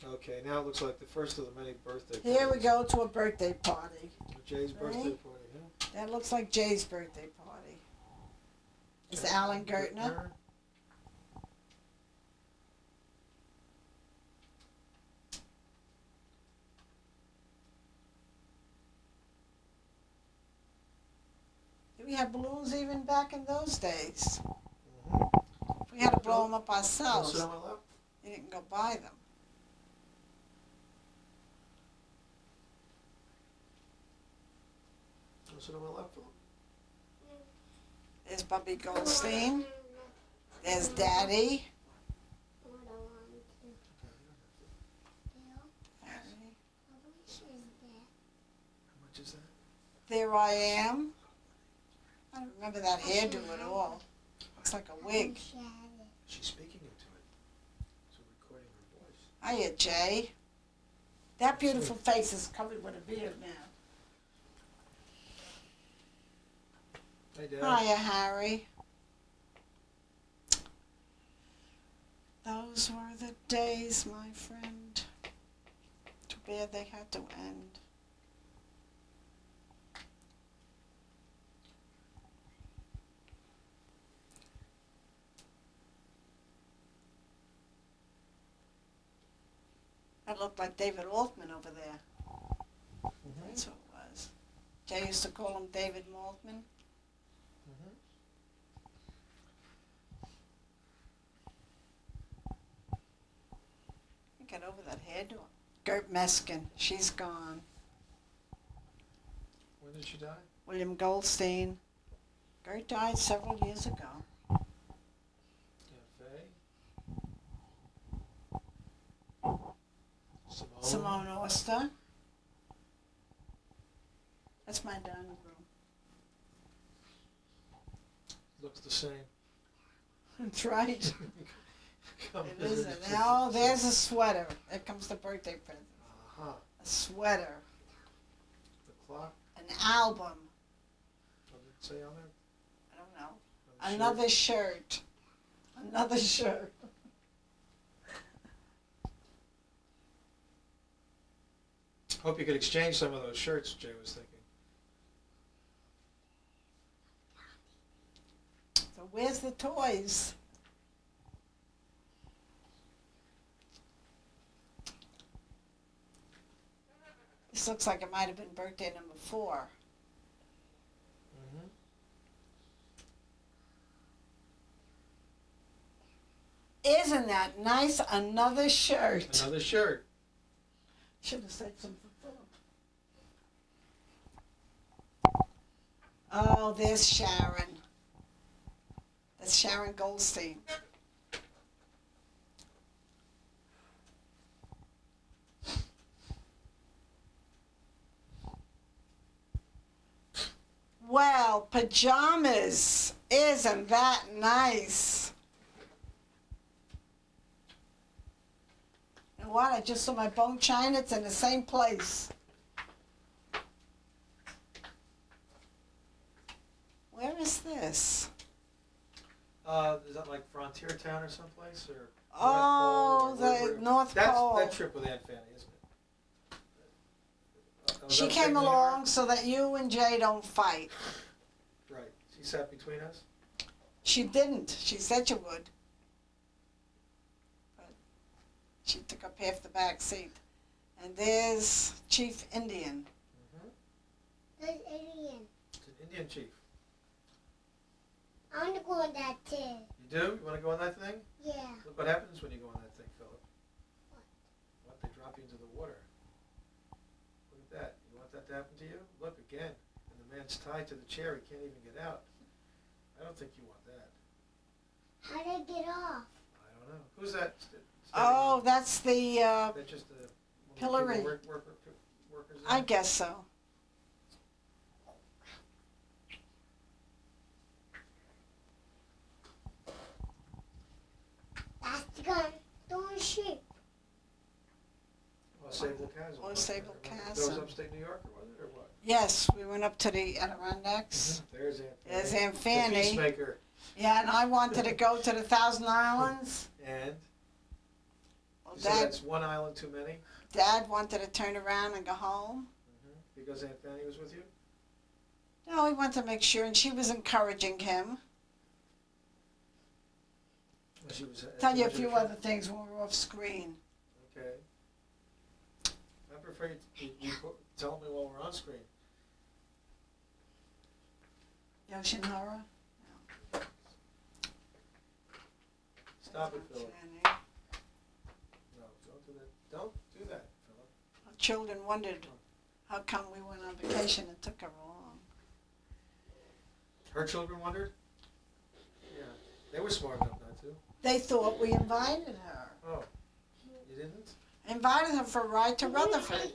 Okay, now it looks like the first of the many birthday Here we parties. go to a birthday party. Jay's birthday Right? party, huh? That looks like Jay's birthday party. Is Alan Gertner? Did we have balloons even back in those days? We had to blow them up Sit ourselves. on my lap. You didn't go buy them. Sit on my lap, Philip. There's Bubby Goldstein. There's Daddy. What I want to. Bill, Daddy. how much is that? How much is that? There I am. I don't remember that hairdo at all. Looks like a wig. She's speaking into it. So recording her voice. Hiya, Jay. That beautiful face is covered with a beard now. Hey, Dad. Hiya, Harry. Those were the days, my friend. Too bad they had to end. That looked like David Altman over there. Mm-hmm. That's what it was. Jay used to call him David Maltman. Mm-hmm. Get over that hairdo. Gert Meskin, she's gone. When did she die? William Goldstein. Gert died several years ago. Yeah, Faye. Simone Oster. That's my dining room. Looks the same. That's right. Come It visit. isn't. Now there's a sweater. There comes the birthday present. Uh-huh. A sweater. The clock. An album. What did it say on there? I don't know. On the Another shirt. Another shirt. Hope you could exchange some of those shirts, Jay was thinking. So where's the toys? This looks like it might have been birthday number 4. Mm-hmm. Isn't that nice? Another shirt. Another shirt. Should have said something for Philip. Oh, there's Sharon. That's Sharon Goldstein. Well, pajamas. Isn't that nice? You know what? I just saw my bone china. It's in the same place. Where is this? Is that like Frontier Town or someplace, or? Oh, the North Pole. That's that trip with Aunt Fanny, isn't it? Was She that came New York? along so that you and Jay don't fight. Right. She sat between us. She didn't. She said she would. But she took up half the back seat. And there's Chief Indian. Mm-hmm. There's Indian. It's an Indian chief. I want to go on that too. You do? You want to go on that thing? Yeah. Look what happens when you go on that thing, Philip. What? They drop you into the water. Look at that. You want that to happen to you? Look again. And the man's tied to the chair. He can't even get out. I don't think you want that. How do I get off? I don't know. Who's that? Oh, that's the, That's just the Pillory. Workers. I guess so. That's the gun. Don't shoot. Sable Chasm. Or Sable That was Chasm. upstate New York, or was it, or what? Yes, we went up to the Adirondacks. There's Aunt Fanny. There's Aunt The Fanny. peacemaker. Yeah, and I wanted to go to the Thousand Islands. And Well, so that's one island too many. Dad wanted to turn around and go home. Because Aunt Fanny was with you. No, he wanted to make sure, and she was encouraging him. She was. Tell you a few other things when we're off screen. Okay. I prefer you tell me while we're on screen. Yoshinhara? Stop it, Philip. No, don't do that. Don't do that, Philip. Our children wondered how come we went on vacation and took her along. Her children wondered? Yeah. They were smart enough not to. They thought we invited her. Oh. You didn't? Invited her for a ride to Rutherford.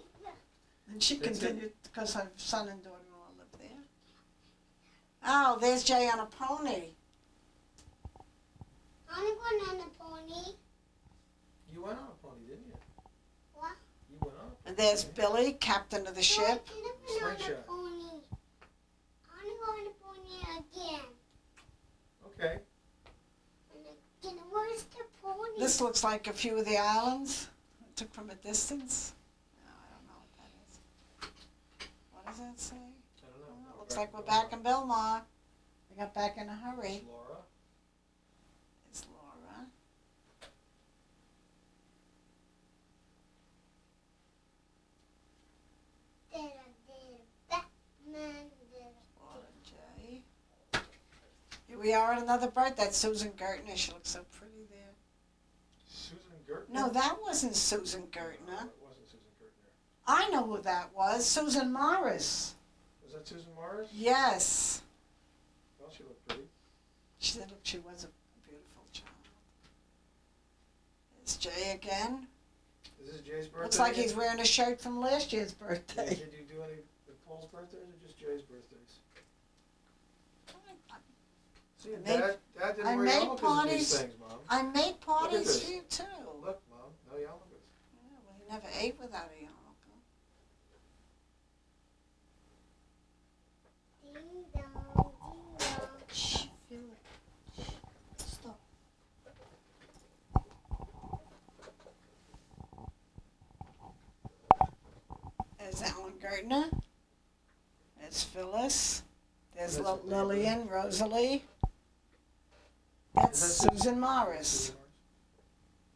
And she That's it? continued because her son and daughter-in-law lived there. Oh, there's Jay on a pony. I'm going on a pony. You went on a pony, didn't you? What? You went on a pony. And there's Billy, captain of the ship. No, I didn't go on a Slingshot. pony. I'm going to go on a pony again. Okay. And again, where's the pony? This looks like a few of the islands. I took from a distance. No, I don't know what that is. What does that say? I don't know. Oh, looks like we're back in Belmar. We got back in a hurry. Laura. It's Laura. Batman. Laura J. Here we are at another birth. That's Susan Gertner. She looks so pretty there. Susan Gertner? No, that wasn't Susan No, Gertner. it wasn't Susan Gertner. I know who that was. Susan Morris. Was that Susan Morris? Yes. Well, she looked pretty. She said, look, she was a beautiful child. There's Jay again. Is this Jay's birthday? Looks like he's again? wearing a shirt from last year's Yeah, birthday. did you do any of Paul's birthdays or just Jay's birthdays? See, I made- Dad didn't I wear made yarmulkes at these parties. things, Mom. I made parties this. for you too. Look, Mom, no yarmulkes. Yeah, well, he never ate without a yarmulke. Ding dong, ding dong. Shh, feel it. Shh. Stop. There's Alan Gertner. There's Phyllis. There's That's what they Lillian, Rosalie. That's Is that Susan Morris. Susan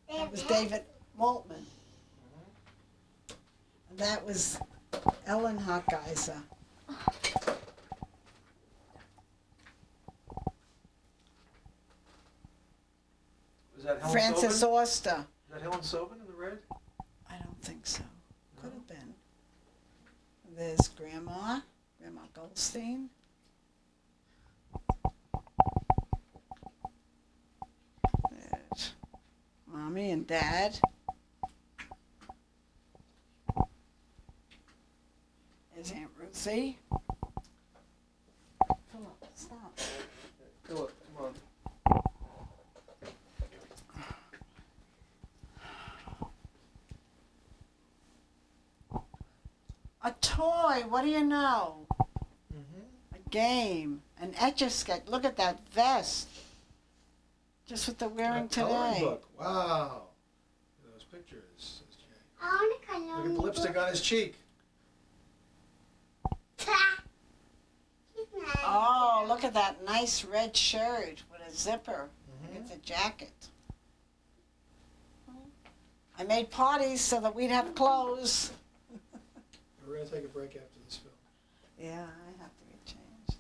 Morris? That was David Waltman. And that was Ellen Hochheiser. Was that Helen Frances Sobin? Oster. Is that Helen Sobin in the red? I don't think so. Could No? have been. There's Grandma Goldstein. There's Mommy and Dad. There's Aunt Ruthie. Philip, stop. Philip, come on. A toy, what do you know? Mm-hmm. A game, an etch-a-sketch. Look at that vest. Just what they're wearing today. Book. Wow. Look at those pictures, says Jay. I want a coloring Look at the lipstick book. on his cheek. Ta. He's not. Oh, look at that nice red shirt with a zipper. Mm-hmm. It's a jacket. I made parties so that we'd have clothes. We're going to take a break after this film. Yeah, I have to get changed.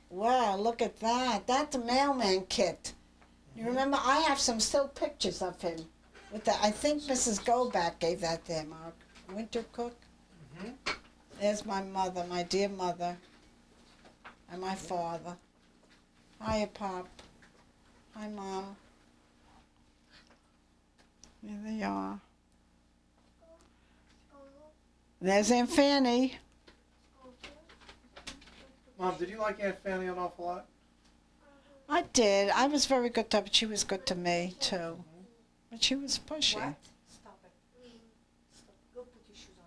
Wow, look at that. That's a mailman kit. You remember, I have some still pictures of him. With that, I think Mrs. Goldback gave that to him, our winter cook. Mm-hmm. There's my mother, my dear mother, and my father. Hiya, Pop. Hi, Mom. There they are. There's Aunt Fanny. Mom, did you like Aunt Fanny an awful lot? I did. I was very good to her, but she was good to me, too. But she was pushy. What? Stop it. Stop. Go put your shoes on.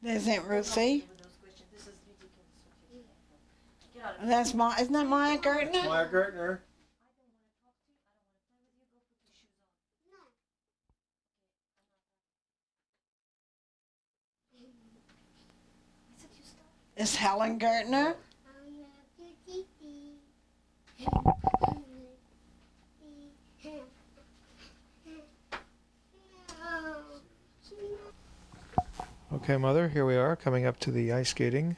There's Aunt Don't Ruthie. answer those questions. This is ridiculous. Okay? And that's isn't that Maya It's Gertner? Maya Gertner. Is Helen Gertner? Okay, Mother, here we are coming up to the ice skating.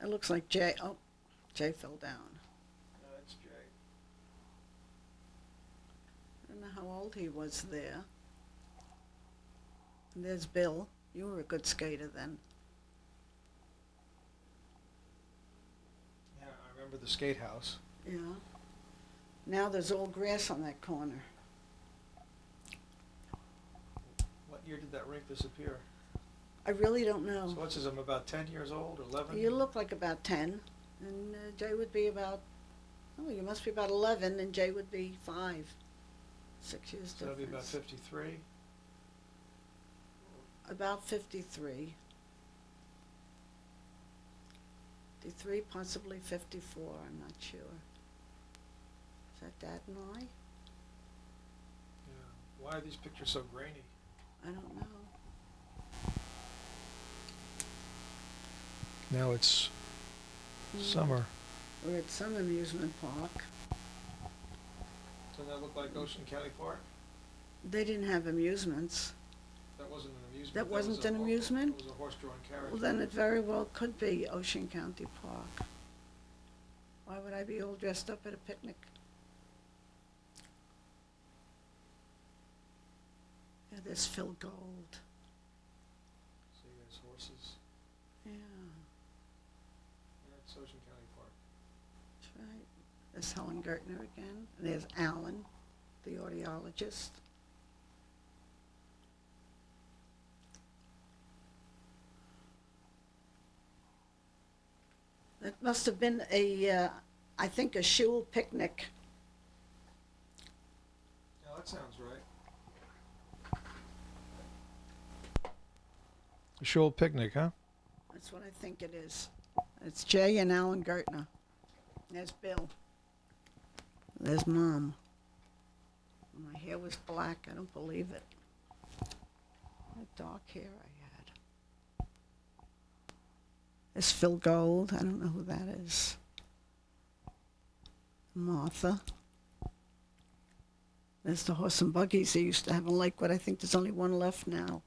It looks like Jay. Oh, Jay fell down. That's Jay. I don't know how old he was there. And there's Bill. You were a good skater then. Yeah, I remember the skate house. Yeah. Now there's all grass on that corner. What year did that rink disappear? I really don't know. So what's his, I'm about 10 years old or 11? You look like about 10, and Jay would be about, oh, you must be about 11, and Jay would be 5. 6 years So that'll be about difference. 53. About 53. 53, possibly 54, I'm not sure. Is that Dad and I? Yeah. Why are these pictures so grainy? I don't know. Now it's summer. We're at some amusement park. Doesn't that look like Ocean County Park? They didn't have amusements. That wasn't an amusement. That wasn't was a an amusement? It was a horse-drawn carriage. Well, then it very well could be Ocean County Park. Why would I be all dressed up at a picnic? Yeah, there's Phil Gold. See, there's horses. Yeah, That's Ocean County Park. that's right. There's Helen Gertner again. And there's Alan, the audiologist. That must have been I think a shul picnic. Yeah, that sounds right. A shul picnic, huh? That's what I think it is. It's Jay and Alan Gertner. There's Bill. There's Mom. My hair was black. I don't believe it. What dark hair I had. There's Phil Gold. I don't know who that is. Martha. There's the horse and buggies they used to have in Lakewood. I think there's only one left now.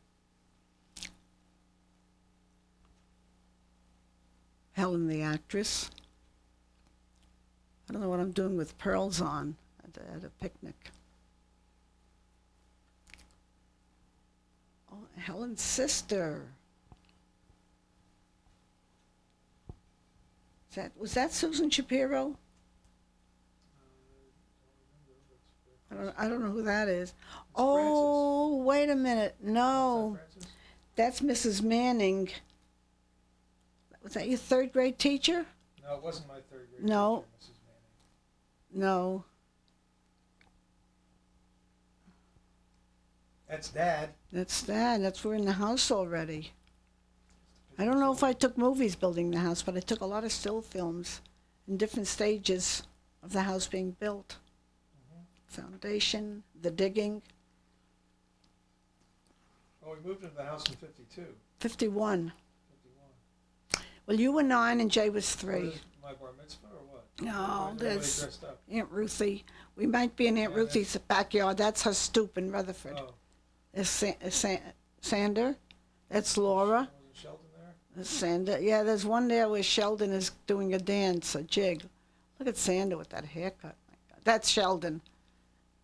Helen, the actress. I don't know what I'm doing with pearls on at a picnic. Oh, Helen's sister. Was that Susan Shapiro? I don't know who that is. Oh, wait a minute. No, that's Mrs. Manning. Was that your third grade teacher? No, it wasn't my third grade No. teacher, Mrs. Manning. No. That's Dad. That's Dad. That's we're in the house already. I don't know if I took movies building the house, but I took a lot of still films in different stages of the house being built. Foundation, the digging. Oh, we moved into the house in 52. 51. 51. Well, you were 9 and Jay was 3. What is my bar mitzvah or what? No, Why is everybody there's dressed up? Aunt Ruthie. We might be in Aunt Yeah, Ruthie's backyard. That's her stoop in Rutherford. Oh, There's Sander. That's Laura. wasn't Sheldon there? There's Sander. Yeah, there's one there where Sheldon is doing a dance, a jig. Look at Sander with that haircut. My God. That's Sheldon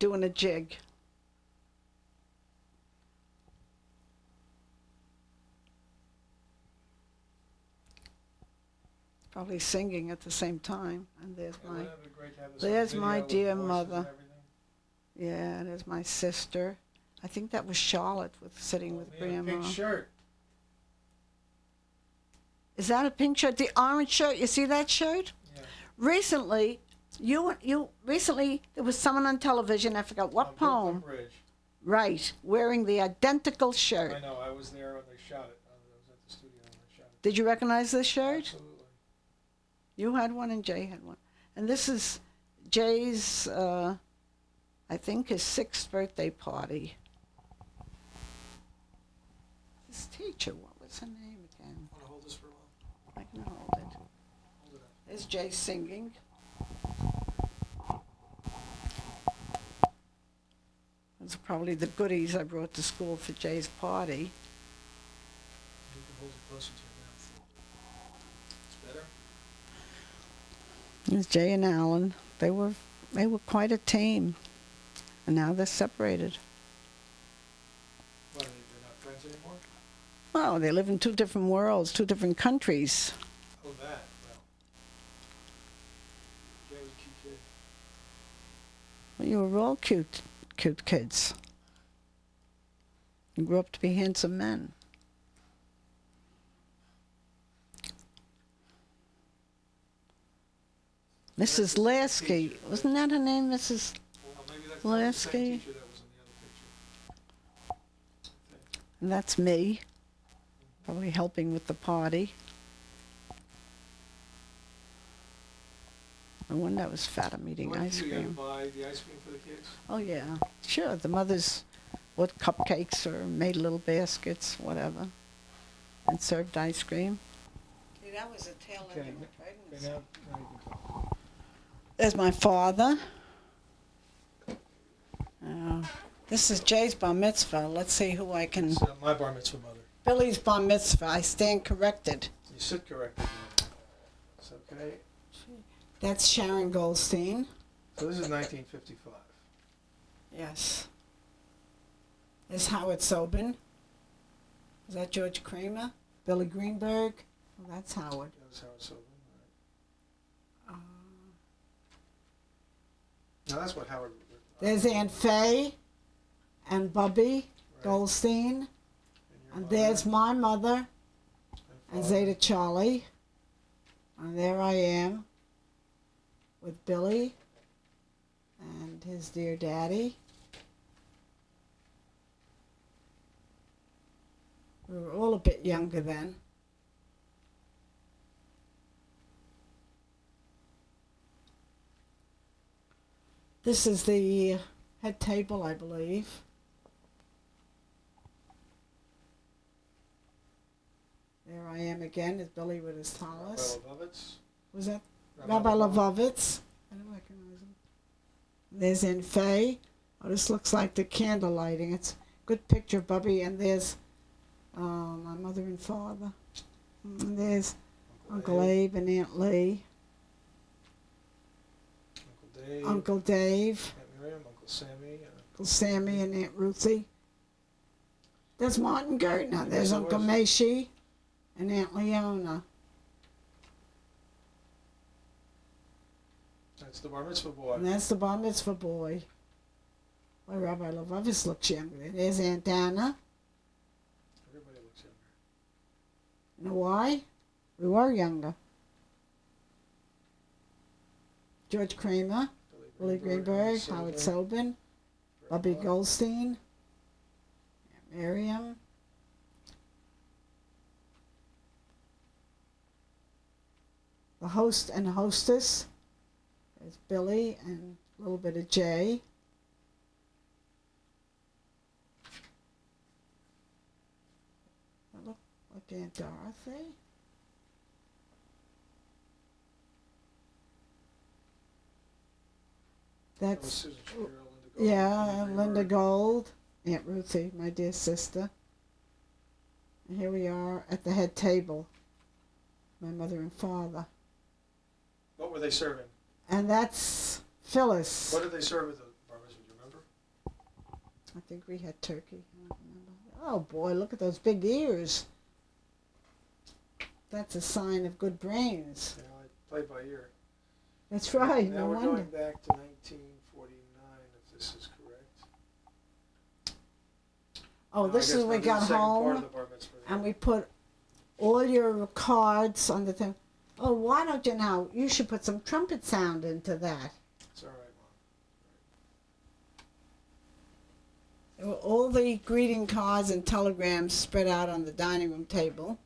doing a jig. Probably singing at the same time. And there's Yeah, my, wouldn't it be great to have this on there's video my with dear voices and mother. everything? Yeah, there's my sister. I think that was Charlotte sitting with Oh, man, Grandma. pink shirt. Is that a pink shirt? The orange shirt? You see that shirt? Yeah. Recently, recently there was someone on television. I forgot what On Brooklyn poem. Bridge. Right, wearing the identical shirt. I know. I was there when they shot it. I was at the studio when they shot it. Did you recognize this shirt? Absolutely. You had one and Jay had one. And this is Jay's, I think, his 6th birthday party. His teacher, what was her name again? Want to hold this for a while? I can hold it. Hold it up. There's Jay singing. Those are probably the goodies I brought to school for Jay's party. You can hold it closer to your mouth. It's better? There's Jay and Alan. They were quite a team. And now they're separated. What, they're not friends anymore? Well, they live in 2 different worlds, 2 different countries. Oh, that. Well. Jay was a cute kid. Well, you were all cute kids. You grew up to be handsome men. Mrs. Lasky, wasn't that her name, Mrs. Well, maybe that's Lasky? the same teacher that was in the other picture. I think. And that's me, probably helping with the party. No wonder I was fat. I'm eating What ice did you had to cream. buy the ice cream for the kids? Oh yeah, sure. The mothers bought cupcakes or made little baskets, whatever, and served ice cream. Okay, that was a tail end of my pregnancy. Okay, now you can talk. There's my father. This is Jay's bar mitzvah. Let's see who I can. It's my bar mitzvah mother. Billy's bar mitzvah. I stand corrected. You sit correctly. It's okay. That's Sharon Goldstein. So this is 1955. Yes. There's Howard Sobin. Is that George Kramer? Billy Greenberg? Oh, that's Howard. That was Howard Sobin. Right. Uh, Now that's what Howard. there's Aunt Faye and Bubby Right. Goldstein. And your And mother there's my mother and father. Zeta Charlie. And there I am with Billy and his dear daddy. We were all a bit younger then. This is the head table, I believe. There I am again, is Billy with his tallis. Rabbi Levovitz. Was that Rabbi Levovitz? I don't recognize him. There's Aunt Faye. Oh, this looks like the candle lighting. It's a good picture, Bubby. And there's my mother and father. And there's Uncle Abe and Aunt Lee. Uncle Dave. Uncle Dave. Aunt Miriam. Uncle Sammy. Uncle Sammy and Aunt Ruthie. There's Martin Gertner. There's Yes, it Uncle was. Macy and Aunt Leona. That's the bar mitzvah boy. And that's the bar mitzvah boy. Boy, Rabbi Levovitz looks younger. There's Aunt Dana. Everybody looks younger. You know why? We were younger. George Kramer, Billy Greenberg, Howard Sobin, Bubby Goldstein, Aunt Miriam. The host and hostess is Billy and a little bit of Jay. That look like Aunt Dorothy. That was That's, Susan Shapiro, Linda Gold. yeah, Linda Linda Greenberg. Gold, Aunt Ruthie, my dear sister. And here we are at the head table, my mother and father. What were they serving? And that's Phyllis. What did they serve at the bar mitzvah? Do you remember? I think we had turkey. I don't remember. Oh boy, look at those big ears. That's a sign of good brains. Yeah, I played by ear. That's right, Now no we're wonder. going back to 1949, if this is correct. Oh, No, this I is guess we not. got This is the second part home of the bar mitzvah. and we put all your cards on the thing. Oh, why don't you now? You should put some trumpet sound into that. It's all right, Mom. There were all the greeting cards and telegrams spread out on the dining room table.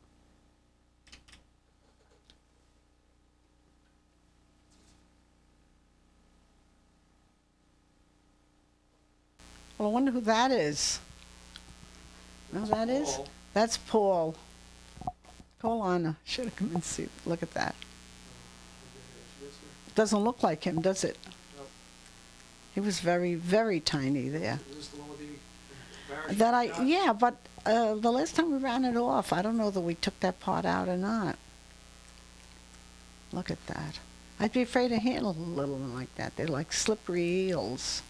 Well, I wonder who that is. You know who that is? Paul. That's Paul. Call Anna. Should have come and see. Look at that. Doesn't look like him, does it? Nope. He was very, very tiny there. Is this the one with the embarrassing That I, shot? yeah, but the last time we ran it off, I don't know that we took that part out or not. Look at that. I'd be afraid to handle a little one like that. They're like slippery eels.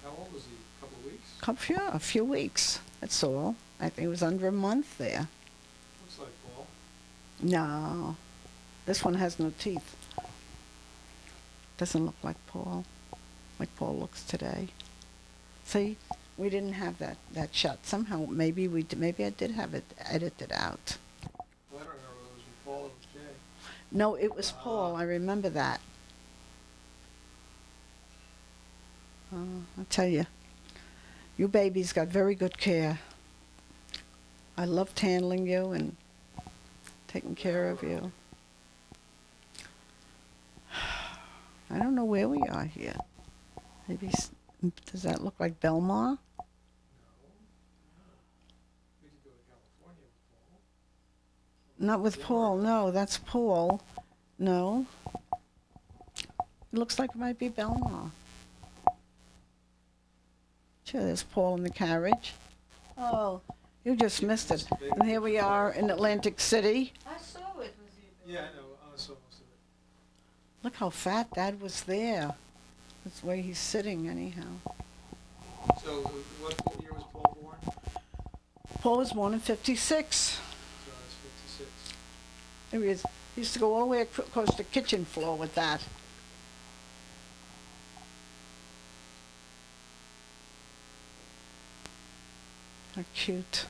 How old was he? A couple of weeks? Yeah, a few weeks. That's all. I think it was under a month there. Looks like Paul. No, this one has no teeth. Doesn't look like Paul looks today. See, we didn't have that shot. Somehow, maybe I did have it edited out. Well, I don't remember whether it was Paul or Jay. No, it was Paul. I remember that. I'll tell you, you babies got very good care. I loved handling you and taking care of you. I don't know where we are here. Maybe, does that look like Belmar? No. We did go to California with Paul. Not with Paul, no, that's Paul. No. It looks like it might be Belmar. Sure, there's Paul in the carriage. Oh, you just missed it. And here we are in Atlantic City. I saw it with you. Yeah, I know. I saw most of it. Look how fat Dad was there. That's the way he's sitting anyhow. So, what year was Paul born? Paul was born in 56. So that's 56. There he is. He used to go all the way across the kitchen floor with that. How cute.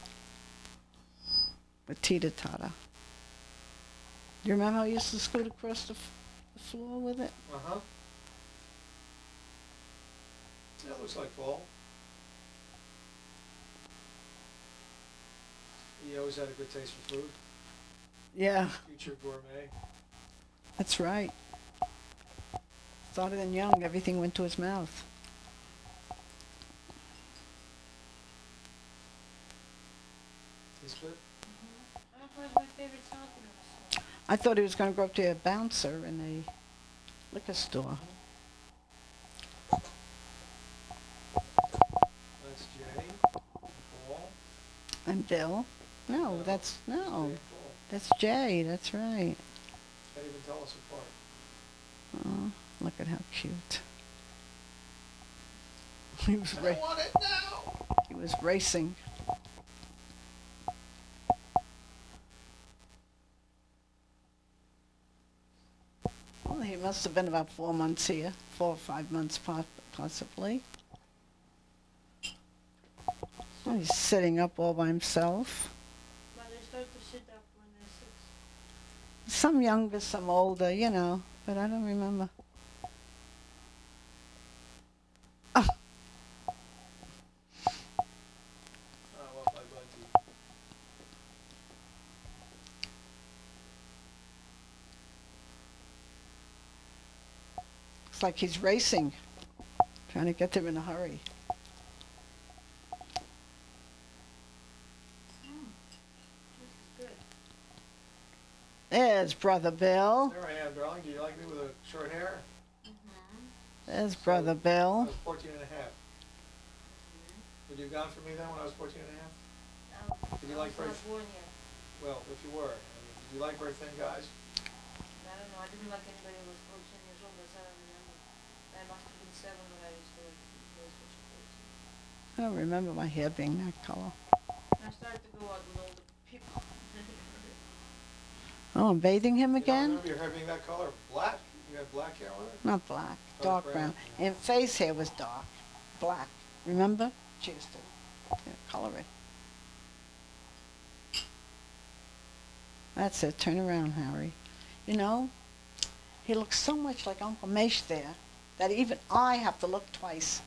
With Tita Tata. Do you remember how you used to scoot across the floor with it? Uh-huh. That looks like Paul. He always had a good taste for food. Yeah, Future gourmet. that's right. Started in young, everything went to his mouth. Tastes good? That was my favorite song in the I thought he was going to grow up to be a bouncer in a liquor store. That's Jay. Paul. And Bill? No, that's, no, Jay and Paul. that's Jay, that's right. Can't even tell us apart. Oh, look at how cute. He was, I want it now! he was racing. Well, he must have been about 4 months here, 4 or 5 months possibly. Well, he's sitting up all by himself. But they start to sit up when they're 6. Some younger, some older, you know, but I don't remember. Ah, I want my bunty. looks like he's racing, trying to get there in a hurry. Good. There's Brother Bill. There I am, darling. Do you like me with a short hair? There's Brother Bill. I was 14 and a half. Would you have gone for me then when I was 14 and a half? Did you like I was birth? not born yet. Well, if you were. I mean, did you like very thin guys? I don't know. I didn't like anybody who was 14 years old. That's how I remember. I must have been 7 when I used to like boys which were 14. I don't remember my hair being that color. I started to go out with older people. Oh, I'm bathing him You don't again? remember your hair being that color? Black? You had black hair on it? Not black, Dark dark brown. brown. And Faye's hair was dark, black. Remember? She used to color it. That's it. Turn around, Harry. You know, he looks so much like Uncle Mesh there that even I have to look twice.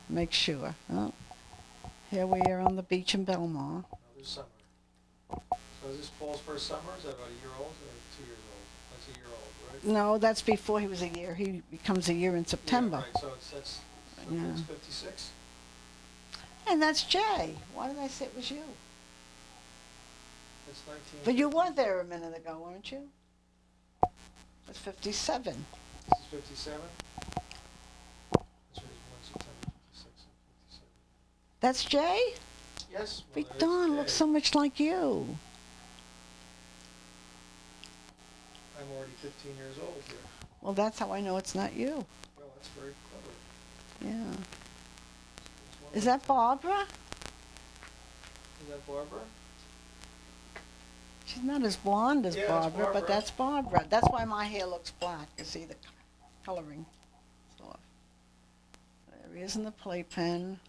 Make sure. Oh, here we are on the beach in Belmar. Another summer. So is this Paul's first summer? Is that about a year old or 2 years old? That's a year old, right? No, that's before he was a year. He becomes a year in September. Yeah, right. So that's Yeah. it's 56. And that's Jay. Why did I say it was you? That's 19. But you were there a minute ago, weren't you? That's 57. This is 57? That's right, 1 September 56 and 57. That's Jay? Yes. Well, Big there's Don Jay. looks so much like you. I'm already 15 years old here. Well, that's how I know it's not you. Well, that's very clever. Yeah. It's one Is of that Barbara? Is that Barbara? She's not as blonde as Yeah, it's Barbara, but Barbara. that's Barbara. That's why my hair looks black. You see the coloring. Sort of. There he is in the playpen.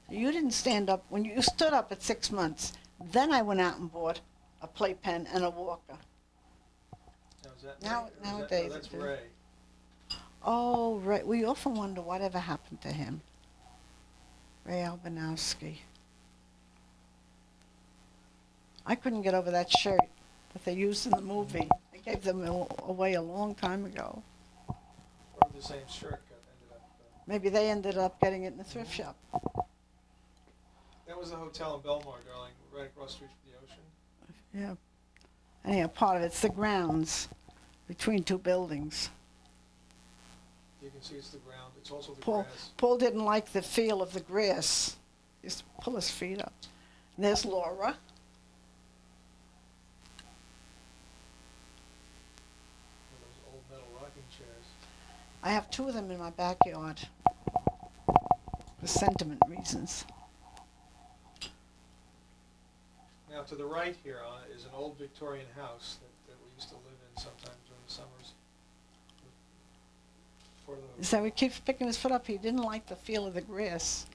You didn't stand up when you stood up at 6 months. Then I went out and bought a playpen and a walker. Now, is that Now- Ray? Or is nowadays that's it do. Ray. Oh, right. We often wonder whatever happened to him. Ray Albanowski. I couldn't get over that shirt that they used in the movie. I gave them away a long time ago. Or the same shirt ended up. Maybe they ended up getting it in the thrift shop. That was the hotel in Belmar, darling, right across the street from the ocean. Yeah. Anyhow, part of it's the grounds between two buildings. You can see it's the ground. It's also the Paul grass. didn't like the feel of the grass. He used to pull his feet up. And there's Laura. With those old metal rocking chairs. I have 2 of them in my backyard for sentiment reasons. Now, to the right here is an old Victorian house that we used to live in sometimes during the summers. For the So he keeps picking his foot up. He didn't like the feel of the grass.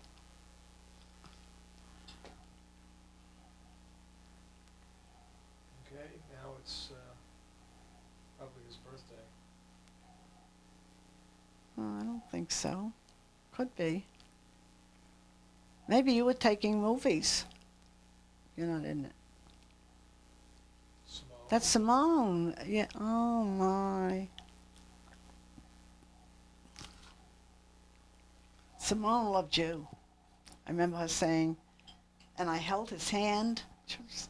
Okay, now it's probably his birthday. Oh, I don't think so. Could be. Maybe you were taking movies. You're not in it. Simone. That's Simone. Yeah. Oh my. Simone loved you. I remember her saying, and I held his hand. She was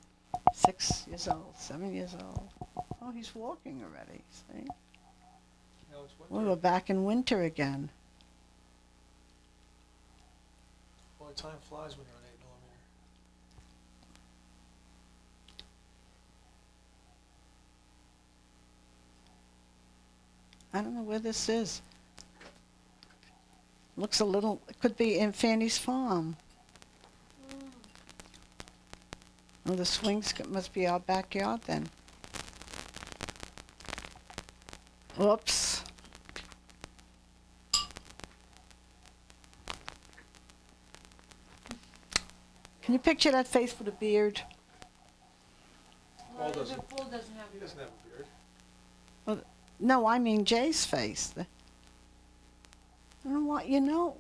6 years old, 7 years old. Oh, he's walking already. See? Now it's We winter. were back in winter again. Boy, time flies when you're on 8mm. I don't know where this is. Looks a little, it could be in Fanny's farm. Oh, the swings must be our backyard then. Whoops. Can you picture that face with a beard? Paul doesn't. Paul doesn't have He doesn't have a beard. No, I mean Jay's face. I don't know what, you know,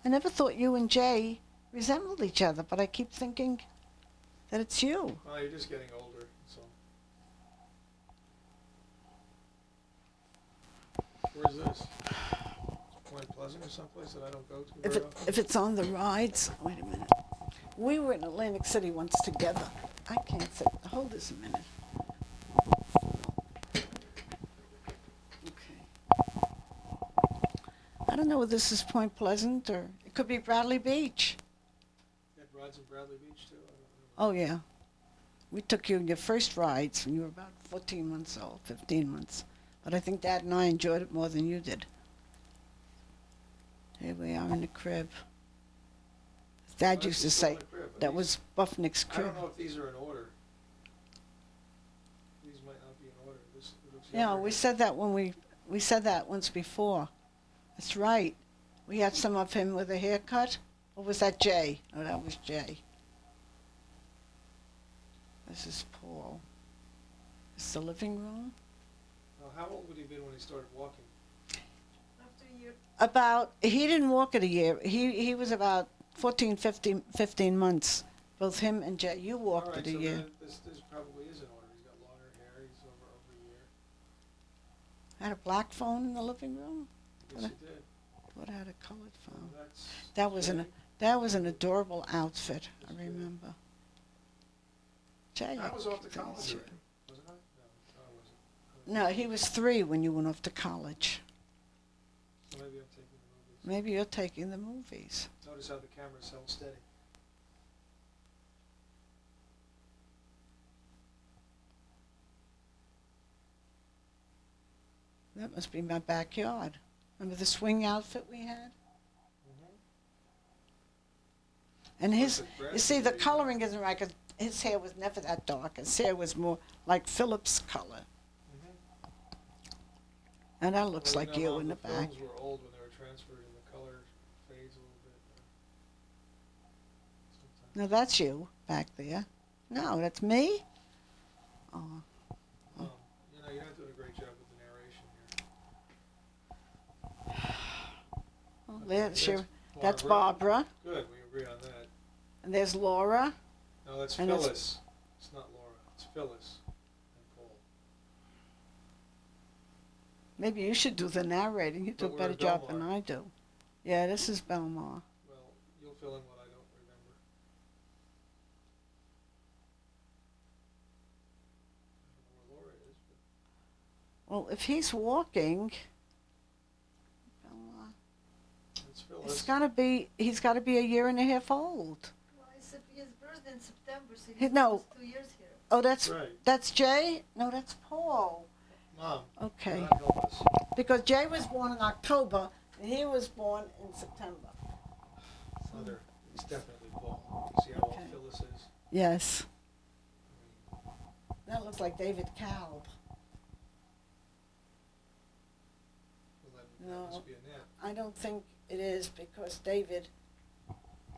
I never thought you and Jay resembled each other, but I keep thinking that it's you. Oh, you're just getting older, so. Where's this? Point Pleasant or someplace that I don't go to very often? If it's on the rides, wait a minute. We were in Atlantic City once together. I can't say, hold this a minute. Okay. I don't know whether this is Point Pleasant or it could be Bradley Beach. You had rides in Bradley Beach too? I don't know. Oh yeah. We took you your first rides when you were about 14 months old, 15 months. But I think Dad and I enjoyed it more than you did. Here we are in the crib. Dad Well, used to that's still say in the crib, but that these- was Buffnick's I crib. don't know if these are in order. These might not be in order. This looks Yeah, younger we here. said that when we said that once before. That's right. We had some of him with a haircut. Or was that Jay? Oh, that was Jay. This is Paul. This is the living room. Now, how old would he have been when he started walking? He didn't walk at a year. He was about 14, 15 months. Both him and Jay. You walked All right, at a so year. then this probably is in order. He's got longer hair. He's over a year. Had a black phone in the living room. Yes, he did. What had a colored phone? That's That was an adorable outfit. I remember. Jay. I was off to college Thank you. already, wasn't I? No, I wasn't. No, he was 3 when you went off to college. So maybe I'm taking the movies. Maybe you're taking the movies. Notice how the camera's held steady. That must be my backyard. Remember the swing outfit we had? And his, you see, the coloring isn't right, 'cause his hair was never that dark. His hair was more like Phyllis color. And that looks like you in the back. The films were old when they were transferred, and the color fades a little bit. Sometimes. No, that's you back there. No, that's me. Oh, You know, you're not doing a great job with the narration here. well, there, that's Barbara. Barbara. Good, we agree on that. And there's Laura. No, that's And it's- Phyllis. It's not Laura. It's Phyllis and Paul. Maybe you should do the narrating. You do a But we're better at job than Belmar. I do. Yeah, this is Belmar. Well, you'll fill in what I don't remember. I don't know where Laura is, but Well, if he's walking, Belmar, it's Phyllis. he's got to be a year and a half old. Well, it's his birthday in September, so He- he's no. almost 2 years here. Oh, that's Right. Jay? No, that's Paul. Mom, Okay. God help us. Because Jay was born in October, and he was born in September. Mother, it's definitely Paul. You see how Okay. old Phyllis is? Yes. I mean, That looks like David Kalb. well, that No. must be a nap. I don't think it is, because David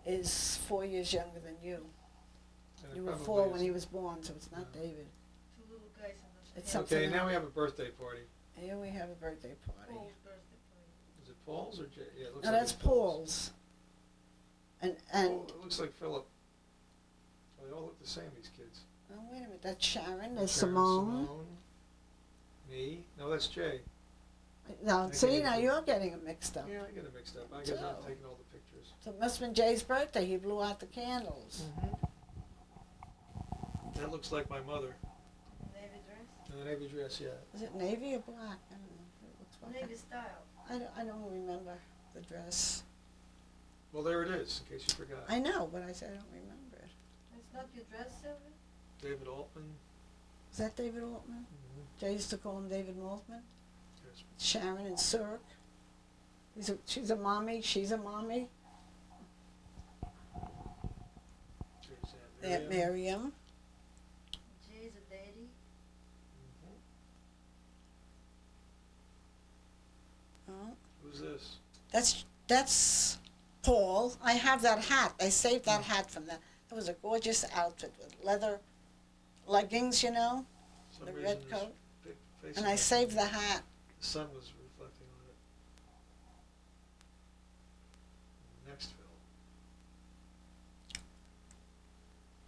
is 4 years younger than you. And it You were probably 4 when is. he was born, so it's not Yeah. David. 2 little guys in the It's same something Okay, now else. we have a birthday party. Here we have a birthday party. Paul's birthday party. Is it Paul's or Jay? Yeah, it looks No, like that's it's Phyllis. Paul's. And Oh, it looks like Philip. Oh, they all look the same, these kids. oh, wait a minute, that's Sharon. There's Sharon, Simone. Me? No, that's Jay. Now, I see, get it. now you're getting them mixed up. Yeah, I get it mixed up. I guess I'm So- taking all the pictures. So it must have been Jay's birthday. He blew out the candles. That looks like my mother. Navy dress. In the navy dress, yeah. Is it navy or black? I don't know. It looks like Navy style. I don't remember the dress. Well, there it is, in case you forgot. I know, but I said I don't remember it. It's not your dress, Sylvia? David Altman. Is that David Altman? Jay used to call him David Altman. Yes. Sharon and Cirque. She's a mommy. She's a mommy. There's Aunt Miriam. Jay's a daddy. Oh, Who's this? that's Paul. I have that hat. I saved that hat from that. It was a gorgeous outfit with leather leggings, you know, Some the reason red his coat. face And I is- saved the hat. The sun was reflecting on it. Next film.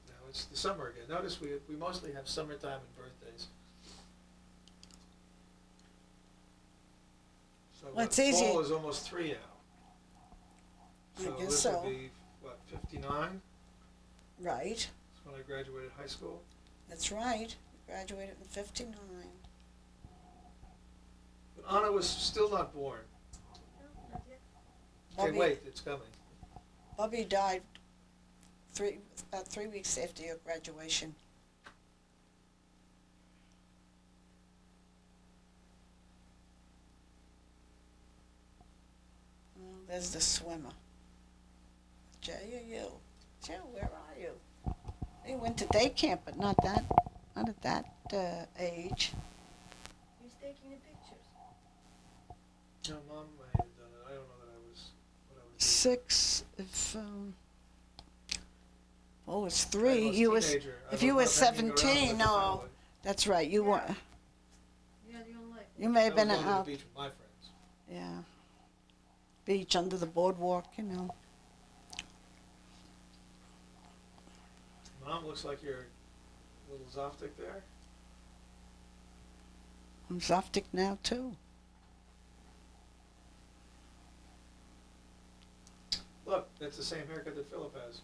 Now it's the summer again. Notice we mostly have summertime and birthdays. So Well, it's easy. Paul is almost 3 now. I So guess this so. would be, what, 59? Right. That's when I graduated high school. That's right. Graduated in 59. But Anna was still not born. No, not yet. Okay, Bobby- wait, it's coming. Bubby died about 3 weeks after your graduation. Well, there's the swimmer. Jay, are you? Joe, where are you? He went to day camp, but not at that age. He's taking the pictures. No, Mom, I had done it. I don't know that I was, what I was doing. 6, if oh, it's I 3. was You was teenager. I if was you were not hanging around 17. with the No, family. that's right. You Yeah. were. You had your own life. You may I have was been going to the out. beach with my friends. Yeah. Beach under the boardwalk, you know. Mom, looks like you're a little Zoftic there. I'm Zoftic now too. That's the same haircut that Phillip has.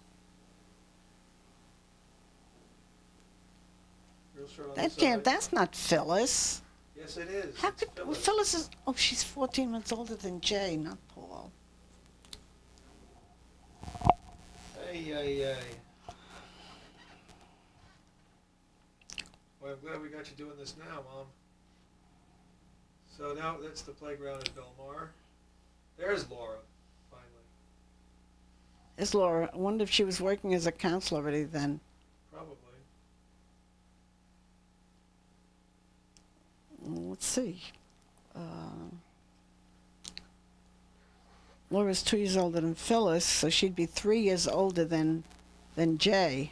Real short on the That side. can't. That's not Phyllis. Yes, it is. How It's could well, Phyllis. Phyllis is? Oh, she's 14 months older than Jay, not Paul. Ay, ay, ay. Well, I'm glad we got you doing this now, Mom. So now that's the playground at Belmar. There's Laura, finally. Is Laura? I wonder if she was working as a counselor already then. Probably. Let's see. Laura's 2 years older than Phyllis, so she'd be 3 years older than Jay.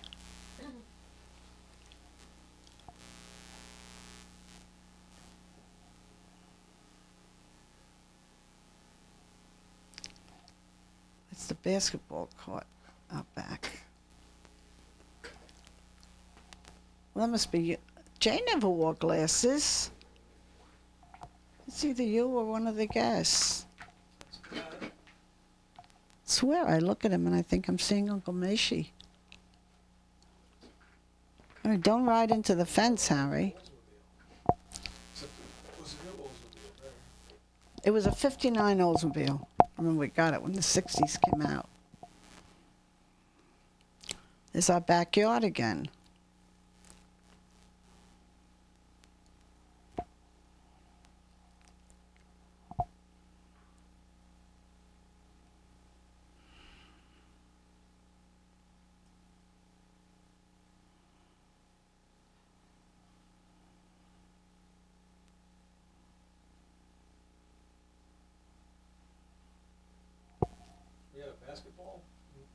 It's the basketball court out back. Well, that must be. Jay never wore glasses. It's either you or one of the guests. That's bad. Swear, I look at him and I think I'm seeing Uncle Macy. I mean, don't ride into the fence, Harry. Except it was a new Oldsmobile there. It was a 59 Oldsmobile. I remember we got it when the 60s came out. There's our backyard again. We had a basketball hoop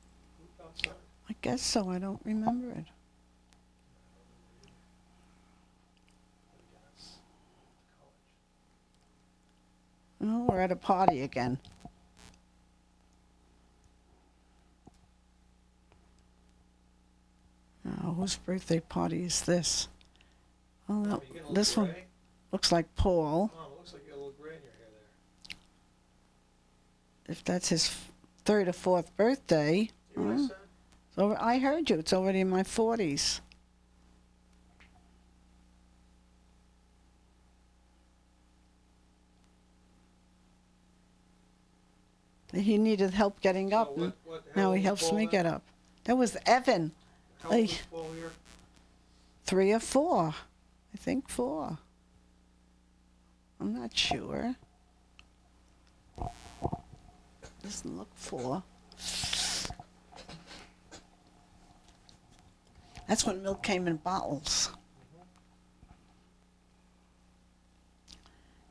outside. I guess so. I don't remember it. Oh, we're at a party again. Oh, whose birthday party is this? Oh, Mom, no, you getting a little this one gray? looks like Paul. Mom, it looks like you got a little gray in your hair there. If that's his third or fourth birthday. Do you hear what I Oh. said? So I heard you. It's already in my 40s. He needed help getting So up, and how now old he is helps Paul me now? get up. That was Evan, How old is Paul here? 3 or 4. I think 4. I'm not sure. Doesn't look 4. That's when milk came in bottles.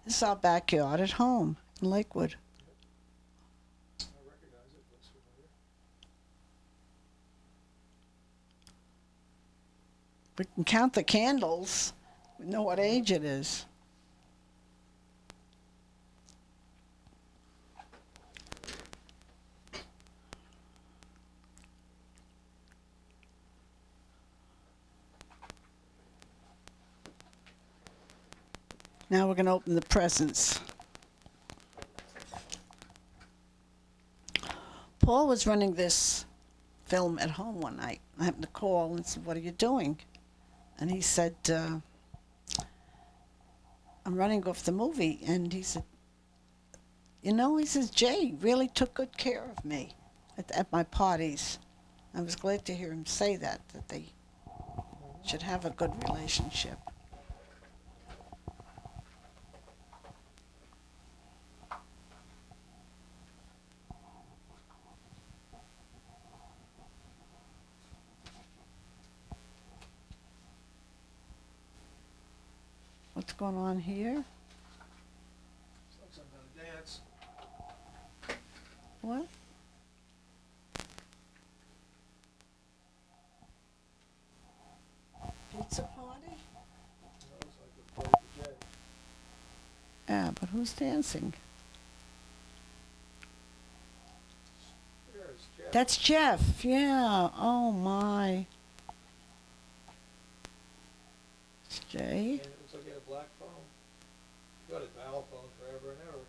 This is our backyard at home in Lakewood. I recognize it. Looks familiar. We can count the candles. We know what age it is. Now we're going to open the presents. Paul was running this film at home one night. I happened to call and said, "What are you doing?" And he said, "I'm running off the movie." And he said, he says, "Jay really took good care of me at my parties." I was glad to hear him say that they should have a good relationship. What's going on here? Looks like some kind of dance. What? Pizza party? That looks like a party for Jay. Yeah, but who's dancing? There's Jeff. That's Jeff. Yeah. Oh my. It's Jay. And it looks like he had a black phone. He got a dial phone forever and ever.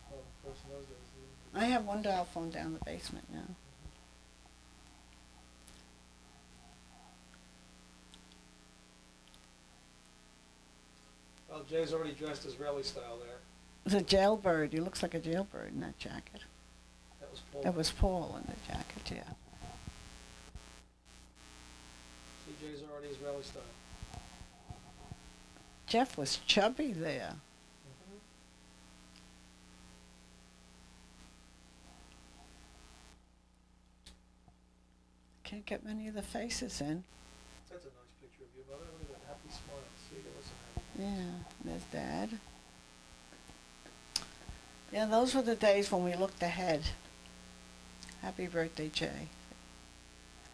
Well, of course, in those days, he didn't I have one dial phone down the basement now. Well, Jay's already dressed Israeli style there. It's a jailbird. He looks like a jailbird in that jacket. That was Paul. That was Paul in the jacket, yeah. See, Jay's already Israeli style. Jeff was chubby there. Can't get many of the faces in. That's a nice picture of you, mother. Look at that happy smile. See, there was some happy. Yeah, there's Dad. Yeah, those were the days when we looked ahead. Happy birthday, Jay.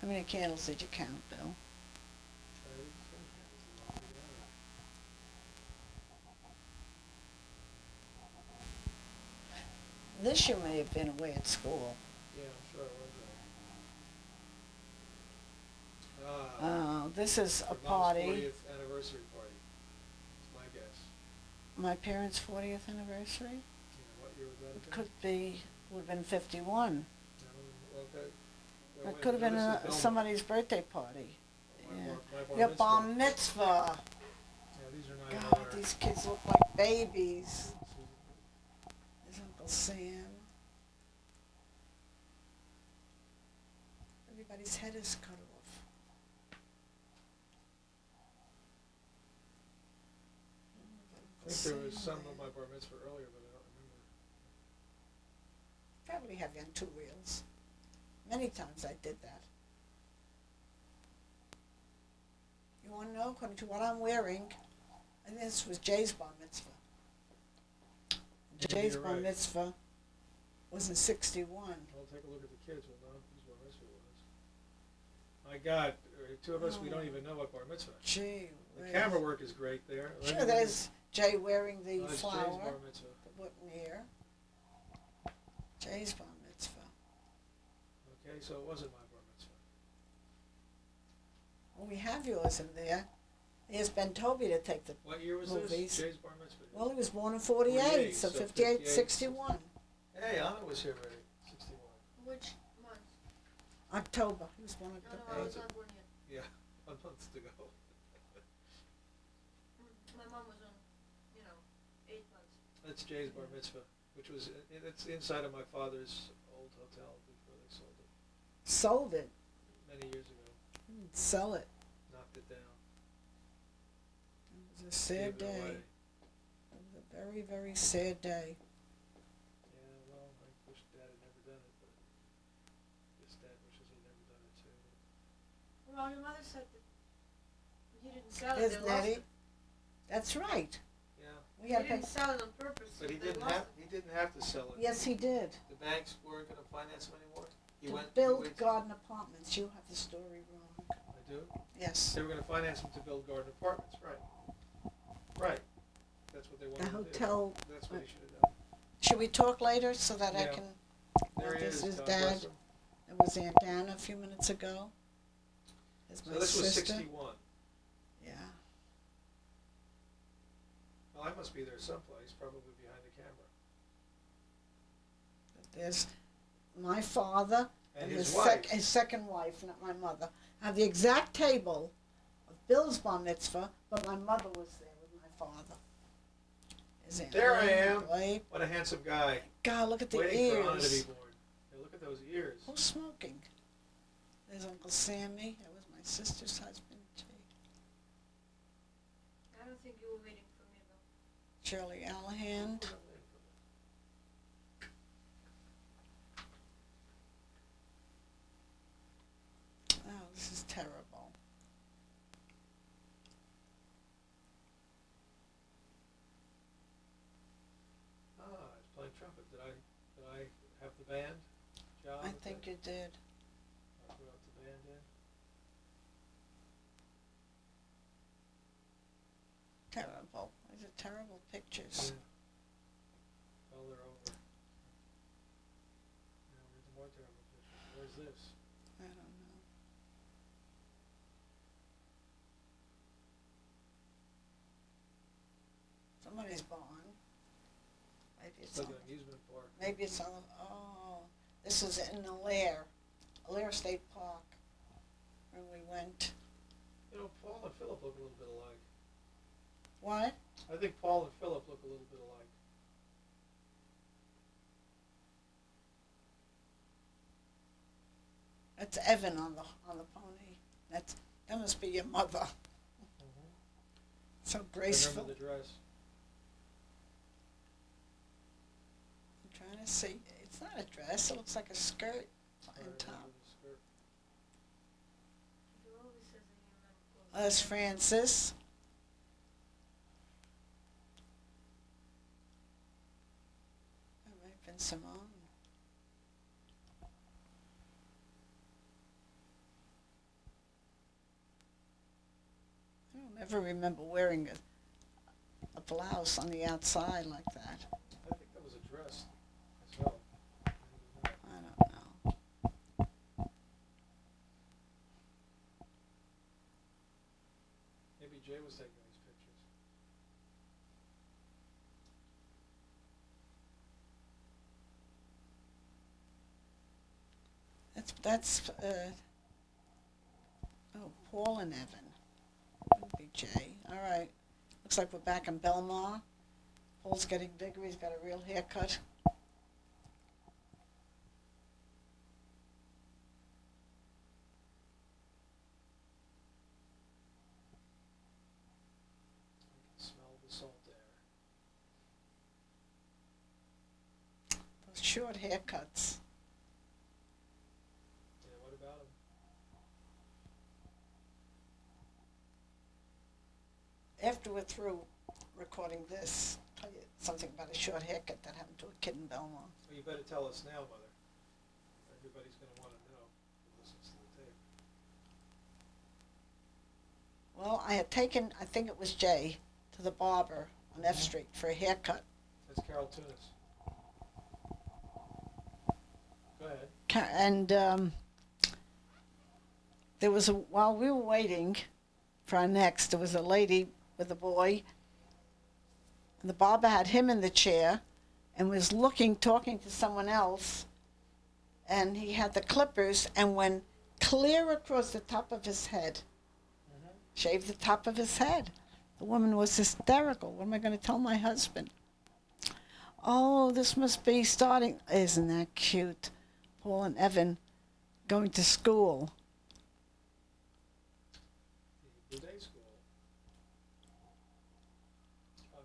How many candles did you count, Bill? This year may have been away at school. Yeah, I'm sure it was. This is a Your mom's party. 40th anniversary party. That's my guess. My parents' 40th anniversary? Yeah, what year was that It again? could be, would have been 51. Okay. Well, It wait could have a been minute, this is Belmont. somebody's birthday party. My Yeah. bar Yeah, mitzvah. bar mitzvah. Yeah, these are not God, our- these kids look like babies. There's Uncle Sam. Everybody's head is cut off. I think there was some of my bar mitzvah earlier, but I don't remember. Probably have you on two reels. Many times I did that. You want to know, according to what I'm wearing, and this was Jay's bar mitzvah. Maybe Jay's you're bar right. mitzvah was in 61. Well, take a look at the kids. We'll know whose bar mitzvah it was. My God, two of us, we don't even know what bar mitzvah. Gee The whiz. camera work is great there. Sure, there's Jay wearing the That's Jay's flower, bar mitzvah. the button here. Jay's bar mitzvah. Okay, so it wasn't my bar mitzvah. Well, we have yours in there. Here's Ben Toby to take the What year was movies. this? Jay's bar mitzvah. Well, he was born in 48, 48, so so 58, 58, 61. Hey, Anna was here already. 61. Which month? October. He was born No, October. no, I was not born yet. Yeah, 1 month to go. My mom was on, 8 months. That's Jay's bar mitzvah, which was it's inside of my father's old hotel before they sold it Sold it. many years ago. Didn't sell it. Knocked it down. It was a sad gave it day. away. It was a very, very sad day. Yeah, well, I wish Dad had never done it, but I guess Dad wishes he'd never done it too. Well, your mother said that he didn't sell it, There's they lost Nettie. it. That's right. Yeah, We He had to didn't pay. sell it on purpose, but he they didn't lost have it. he didn't have to sell it. Yes, he did. The banks weren't going to finance him anymore. He To went build he went- garden apartments. You have the story wrong. I do. Yes. They were going to finance him to build garden apartments, right? Right. That's what they wanted The to hotel. do. That's what he should have done. Should we talk later so that I Yeah. can? There he This is. is God Dad. bless him. It was Aunt Dana a few minutes ago. There's So my this was sister. 61. Yeah. Well, I must be there someplace, probably behind the camera. There's my father And his his wife. his second wife, not my mother. I have the exact table of Bill's bar mitzvah, but my mother was there with my father. Is it There I Elaine? am. Elaine? What a handsome guy. God, look at the Waiting for Anna to be ears. born. Yeah, look at those ears. Who's smoking? There's Uncle Sammy. That was my sister's husband. Gee. I don't think you were waiting for me, though. Shirley Allahan. Oh, this is terrible. Ah, I was playing trumpet. Did I have the band job? I think you did. I brought the band in. Terrible. These are terrible pictures. Yeah. Well, they're over. Now, where's the more terrible pictures? Where's this? I don't know. Somebody's barn. Maybe Maybe it's It's like on. an amusement park. Maybe it's on. Oh, this is in Elaire State Park, when we went. You know, Paul and Philip look a little bit alike. What? I think Paul and Philip look a little bit alike. That's Evan on the pony. That must be your mother. So I graceful. remember the dress. I'm trying to see. It's not a dress. It looks like a skirt I on remember top. the skirt. You always says that you remember clothes. That's Francis. That might have been Simone. I don't ever remember wearing a blouse on the outside like that. I think that was a dress as well. I don't know. Maybe Jay was taking these pictures. That's Paul and Evan. Wouldn't be Jay. All right. Looks like we're back in Belmar. Paul's getting bigger. He's got a real haircut. I can smell the salt air. Those short haircuts. Yeah, what about him? After we're through recording this, I'll tell you something about a short haircut that happened to a kid in Belmar. Well, you better tell us now, Mother. Everybody's going to want to know who listens to the tape. Well, I had taken, I think it was Jay, to the barber on F Street for a haircut. That's Carol Tunis. Go ahead. And there was while we were waiting for our next, there was a lady with a boy, and the barber had him in the chair and was talking to someone else, and he had the clippers and went clear across the top of his head, shaved the top of his head. The woman was hysterical. What am I going to tell my husband? Oh, this must be starting. Isn't that cute? Paul and Evan going to school. The Blue Day School.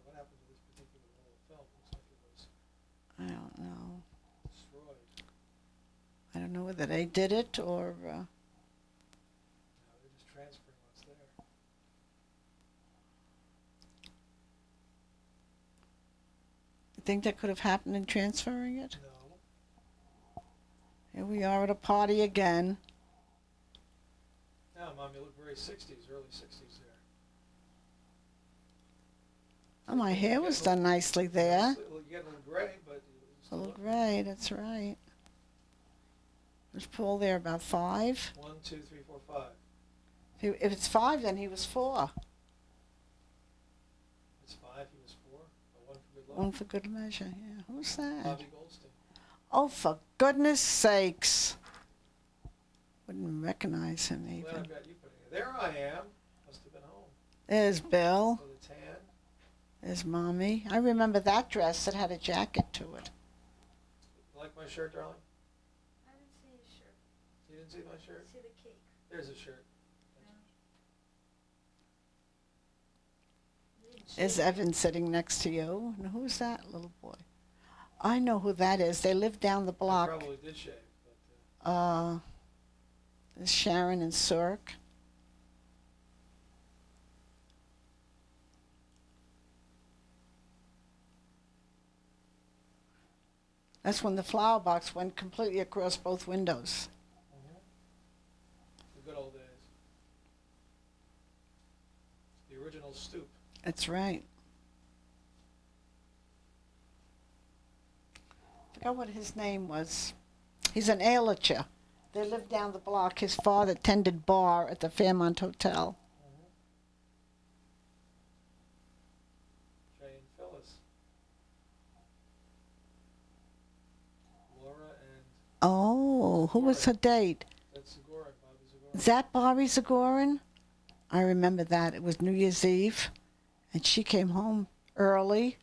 What happened to this particular roll of film? Looks like it was I don't know. destroyed. I don't know whether they did it or. No, they're just transferring what's there. You think that could have happened in transferring it? No. Here we are at a party again. Now, Mom, you look very 60s, early 60s there. Oh, my hair was done nicely there. You get a little gray, but it's A still little look- gray, that's right. Was Paul there about 5? 1, 2, 3, 4, 5. If it's 5, then he was 4. It's 5, he was 4. But 1 for good luck. 1 for good measure, yeah. Who's that? Bobby Goldstein. Oh, for goodness sakes. Wouldn't recognize him Glad even. I've got you putting it. There I am. Must have been home. There's Bill. With a tan. There's Mommy. I remember that dress that had a jacket to it. You like my shirt, darling? I didn't see his shirt. You didn't see my I shirt? see the cake. There's a shirt. Is Evan sitting next to you? And who's that little boy? I know who that is. They live down the I block. probably did shave, but There's Sharon and Surk. That's when the flower box went completely across both windows. the good old days. The original stoop. That's right. I forgot what his name was. He's an Ehrlicher. They lived down the block. His father tended bar at the Fairmont Hotel. Jay and Phyllis. who was her date? That's Zagoran, Bobby Zagoran. Is that Bobby Zagoran? I remember that. It was New Year's Eve, and she came home early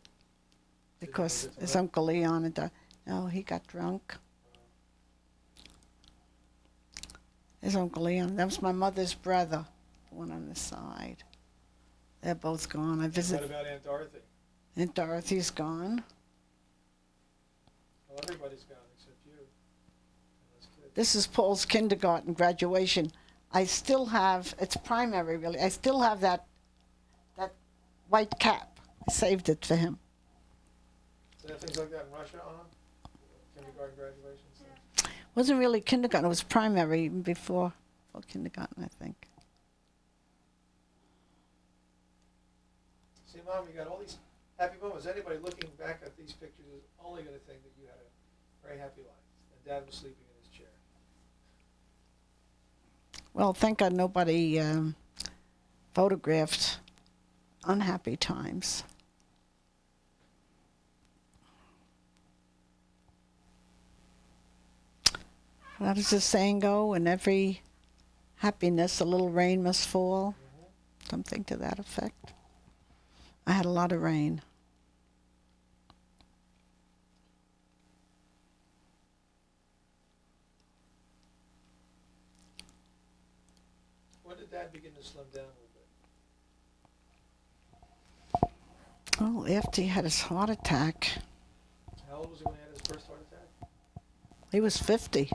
because get to his that? Uncle Leon had died. No, he got drunk. His Uncle Leon. That was my mother's brother, the one on the side. They're both gone. I What visited. about Aunt Dorothy? Aunt Dorothy's gone. Well, everybody's gone except you. And those kids. This is Paul's kindergarten graduation. I still have, it's primary really, I still have that white cap. I saved it for him. So they have things like that in Russia, kindergarten graduations. It wasn't really kindergarten, it was primary even before kindergarten, I think. See, Mom, you got all these happy moments. Anybody looking back at these pictures is only going to think that you had a very happy life. And Dad was sleeping in his chair. Well, thank God nobody photographed unhappy times. How does the saying go? In every happiness, a little rain must fall. Something to that effect. I had a lot of rain. When did Dad begin to slim down a little bit? Oh, after he had his heart attack. How old was he when he had his first heart attack? He was 50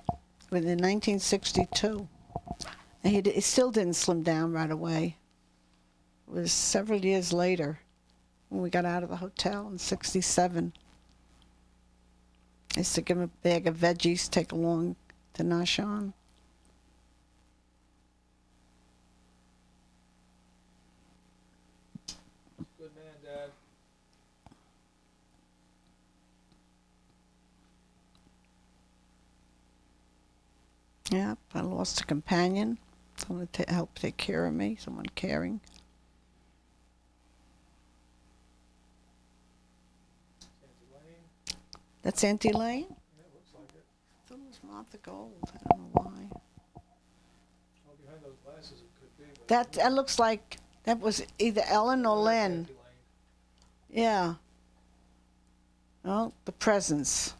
in 1962. And he still didn't slim down right away. It was several years later when we got out of the hotel in 67. I used to give him a bag of veggies, take along to Nashon. Good man, Dad. Yeah, I lost a companion, someone to help take care of me, someone caring. Auntie Elaine. That's Auntie Elaine? Yeah, looks like it. I thought it was Martha Gold. I don't know why. Well, behind those glasses it could be. But That looks like that was either Ellen or That's Lynn. Auntie Elaine. Yeah. Oh, the presents.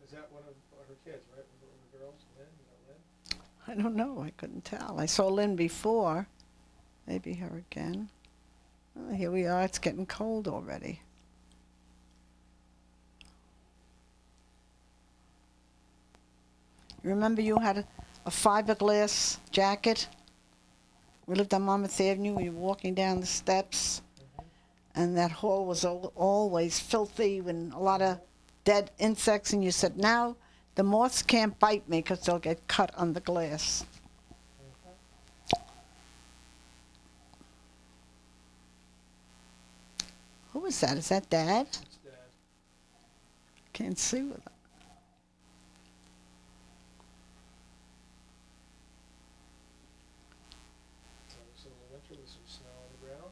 Is that one of her kids, right? One of the girls? Lynn? You know Lynn? I don't know. I couldn't tell. I saw Lynn before. Maybe her again. Oh, here we are. It's getting cold already. Remember you had a fiberglass jacket? We lived on Monmouth Avenue. We were walking down the steps. And that hall was always filthy and a lot of dead insects. And you said, now the moths can't bite me because they'll get cut on the glass. Who is that? Is that Dad? It's Dad. Can't see with it. So it's a little winter with some snow on the ground.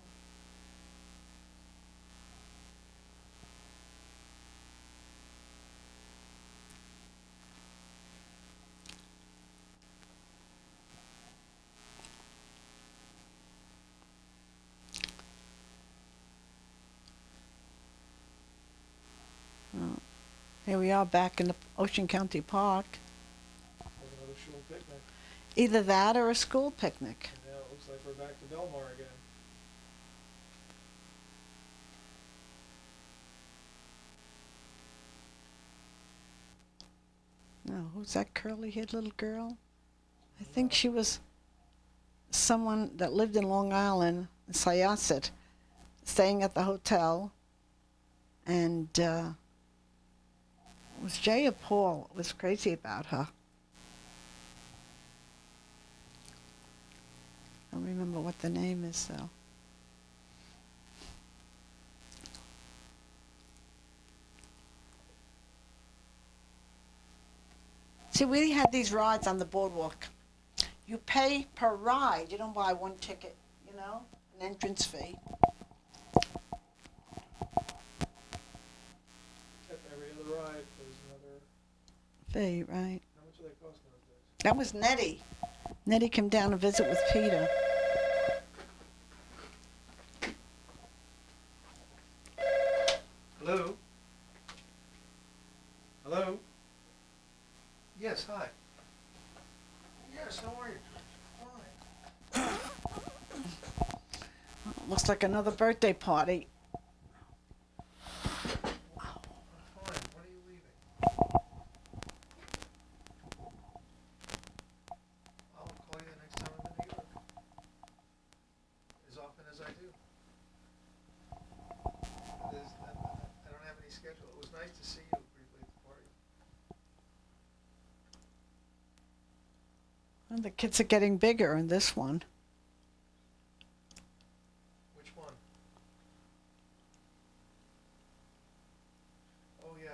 Here we are back in the Ocean County Park. There's another shul picnic. Either that or a school picnic. And now it looks like we're back to Belmar again. No, who's that curly-haired little girl? I think she was someone that lived in Long Island, in Syosset, staying at the hotel. And it was Jay or Paul was crazy about her. I don't remember what the name is, though. See, we had these rides on the boardwalk. You pay per ride. You don't buy one ticket, you know, an entrance fee. there's another. Fee, right? How much do they cost nowadays? That was Nettie. Nettie came down to visit with Peter. Hello? Hello? Yes, hi. Yes, how are you? Fine. Looks like another birthday party. I'm fine. When are you leaving? I'll call you the next time I'm in New York. As often as I do. I don't have any schedule. It was nice to see you briefly at the party. And the kids are getting bigger in this one. Which one? Oh, yeah.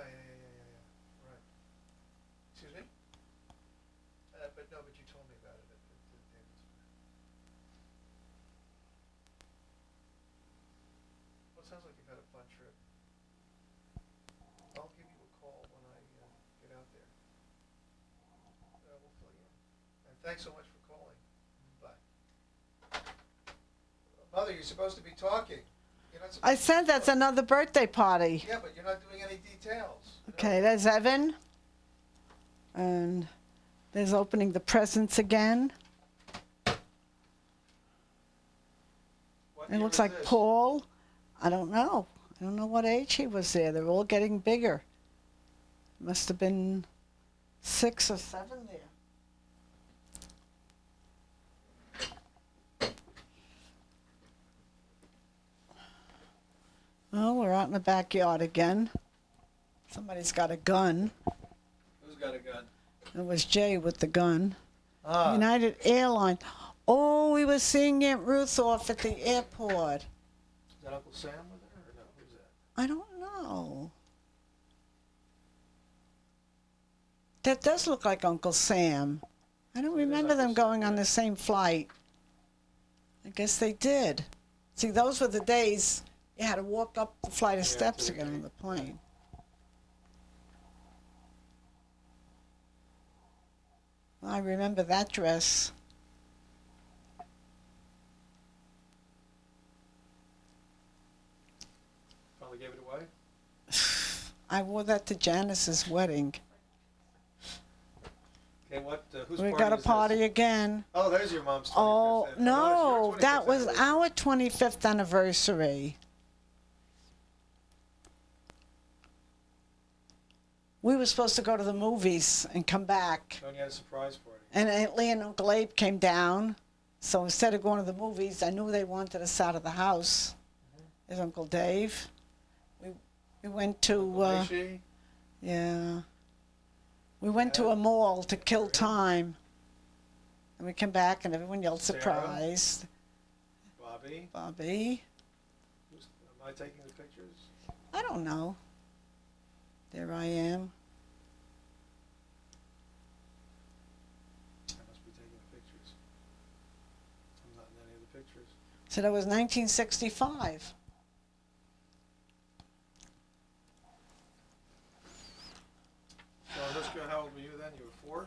Right. Excuse me? But you told me about it at David's. Well, it sounds like you've had a fun trip. I'll give you a call when I get out there. We'll fill you in. And thanks so much for calling. Bye. Mother, you're supposed to be talking. You're not supposed I said that's another birthday party. Yeah, but you're not doing any details. Okay, there's Evan. And there's opening the presents again. What It year looks is like this? Paul. I don't know. I don't know what age he was there. They're all getting bigger. Must have been 6 or 7 there. Oh, we're out in the backyard again. Somebody's got a gun. Who's got a gun? It was Jay with the gun. Ah. United Airlines. Oh, we were seeing Aunt Ruth off at the airport. Is that Uncle Sam with her or no? Who's that? I don't know. That does look like Uncle Sam. I don't It is remember them Uncle Sam, going on yeah. the same flight. I guess they did. See, those were the days you had to walk up the flight of Yeah, steps to to get the on the plane. I remember that dress. Probably gave it away. I wore that to Janice's wedding. Okay, what? Whose We party got a is party this? again. Oh, there's your mom's 25th. Oh, it's no, your that 25th was anniversary. our 25th anniversary. We were supposed to go to the movies and come back. Tony had a surprise party. And Aunt Lee and Uncle Abe came down. So instead of going to the movies, I knew they wanted us out of the house. There's Uncle Dave. We went to, Malaysia? yeah. We went to a mall to kill time. And we came back and everyone yelled Sarah? surprise. Bobby? Bobby. Am I taking the pictures? I don't know. There I am. I must be taking the pictures. I'm not in any of the pictures. So that was 1965. So, Anushka, how old were you then? You were 4?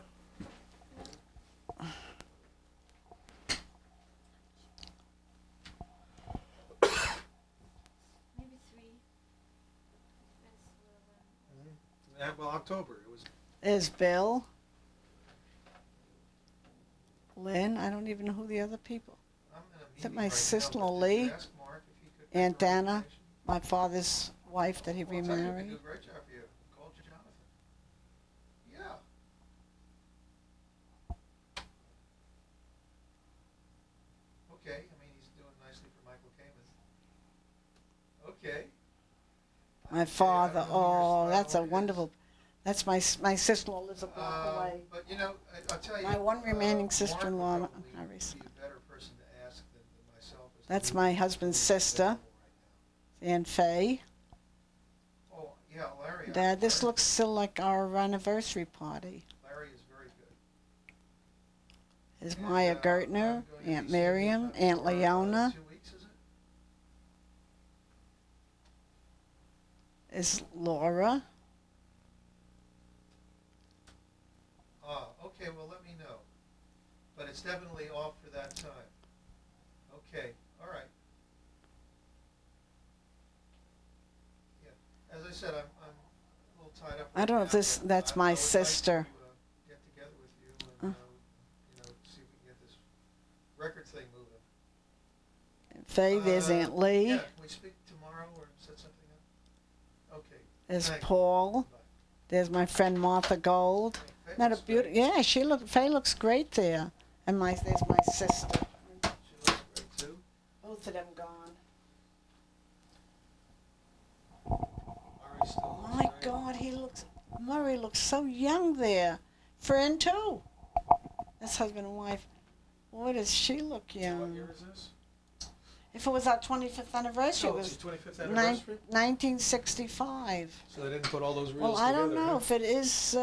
Maybe 3. Yeah, well, October. It was. There's Bill. Lynn. I don't even know who the other people. I'm in a Is that meeting my right now, sister-in-law, but did you Lee? ask Mark if he could make Aunt a Dana. recommendation? My father's wife that he Well, I'll tell you, he remarried. did a great job for you. Called you Jonathan. Yeah. Okay, I mean, he's doing nicely for Michael Kamen. Okay. My Okay, father. I don't know who your Oh, style that's a is. wonderful. That's my sister-in-law lives a block away. But you know, I'll tell you. My one remaining Mark sister-in-law, would probably Iris. be a better person to ask than myself. as to That's who my is husband's available sister, right Aunt Faye. now. Oh, yeah, Larry. Dad, this Larry- looks still like our anniversary party. Larry is very good. There's And, Maya I'm Gertner, going to be Aunt seeing you Miriam, for, Aunt Leona. 2 weeks, is it? Is Laura. but it's definitely off for that time. Okay, all right. Yeah, as I said, I'm a little tied up. I don't know if right now, this, but that's I my would like sister. to, get together with you and see if we can get this record thing moving. Faye, there's Aunt Lee. Yeah, can we speak tomorrow or set something up? Okay. There's Thank you. Paul. Bye. There's my friend Martha Gold. Faye Not a looks beauty. great. Yeah, Faye looks great there. And there's my sister. She looks great too. Both of them gone. Murray still looks My great. God, Murray looks so young there. Fern too. That's husband and wife. Boy, does she look So young. what year is this? If it was our 25th anniversary, Oh, it it's was your 25th nine- anniversary? 1965. So they didn't put all those reels Well, I don't together, know huh? if it is.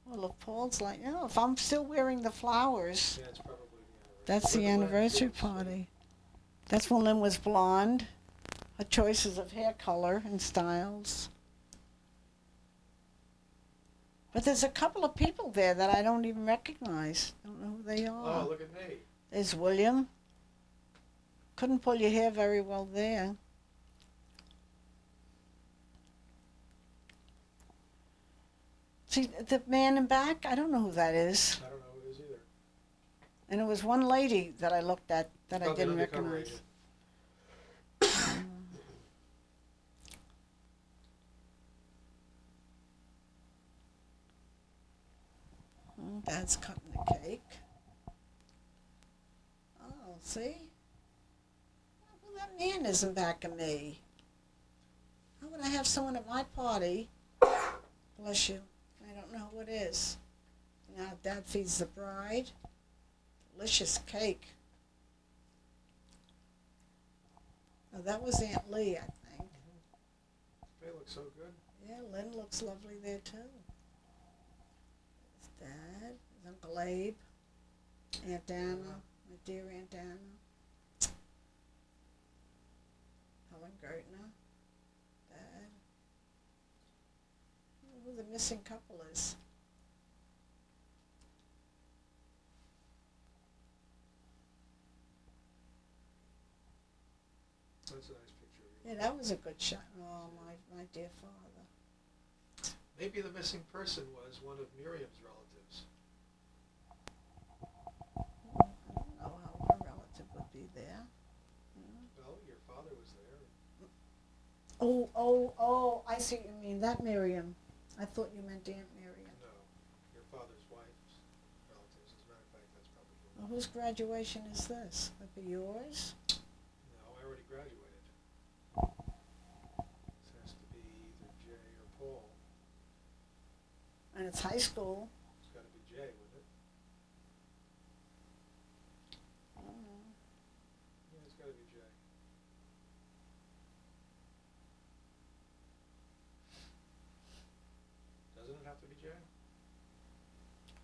Well, look, Paul's like, if I'm still wearing the flowers, Yeah, it's probably the anniversary. that's the Look at Lynn, anniversary too, so- party. That's when Lynn was blonde. Her choices of hair color and styles. But there's a couple of people there that I don't even recognize. Don't know who they are. Oh, look at me. There's William. Couldn't pull your hair very well there. See, the man in back, I don't know who that is. I don't know who it is either. And it was one lady that I looked at that I Probably an didn't undercover recognize. agent. Dad's cutting the cake. Oh, see? Well, that man isn't back of me. How would I have someone at my party? Bless you. I don't know who it is. Now Dad feeds the bride. Delicious cake. Oh, that was Aunt Lee, I think. They look so good. Yeah, Lynn looks lovely there too. There's Dad, there's Uncle Abe, Aunt Dana, my dear Aunt Dana, Helen Gertner, Dad. I don't know who the missing couple is. That's a nice picture of you. Yeah, that was a good shot. Oh, my dear father. Maybe the missing person was one of Miriam's relatives. I don't know how her relative would be there. Well, your father was there. Oh, I see what you mean. That Miriam. I thought you meant Aunt Miriam. No, your father's wife's relatives. As a matter of fact, that's probably who. Well, whose graduation is this? Would it be yours? No, I already graduated. This has to be either Jay or Paul. And it's high school. It's got to be Jay, wouldn't it? I don't know. Yeah, it's got to be Jay. Doesn't it have to be Jay?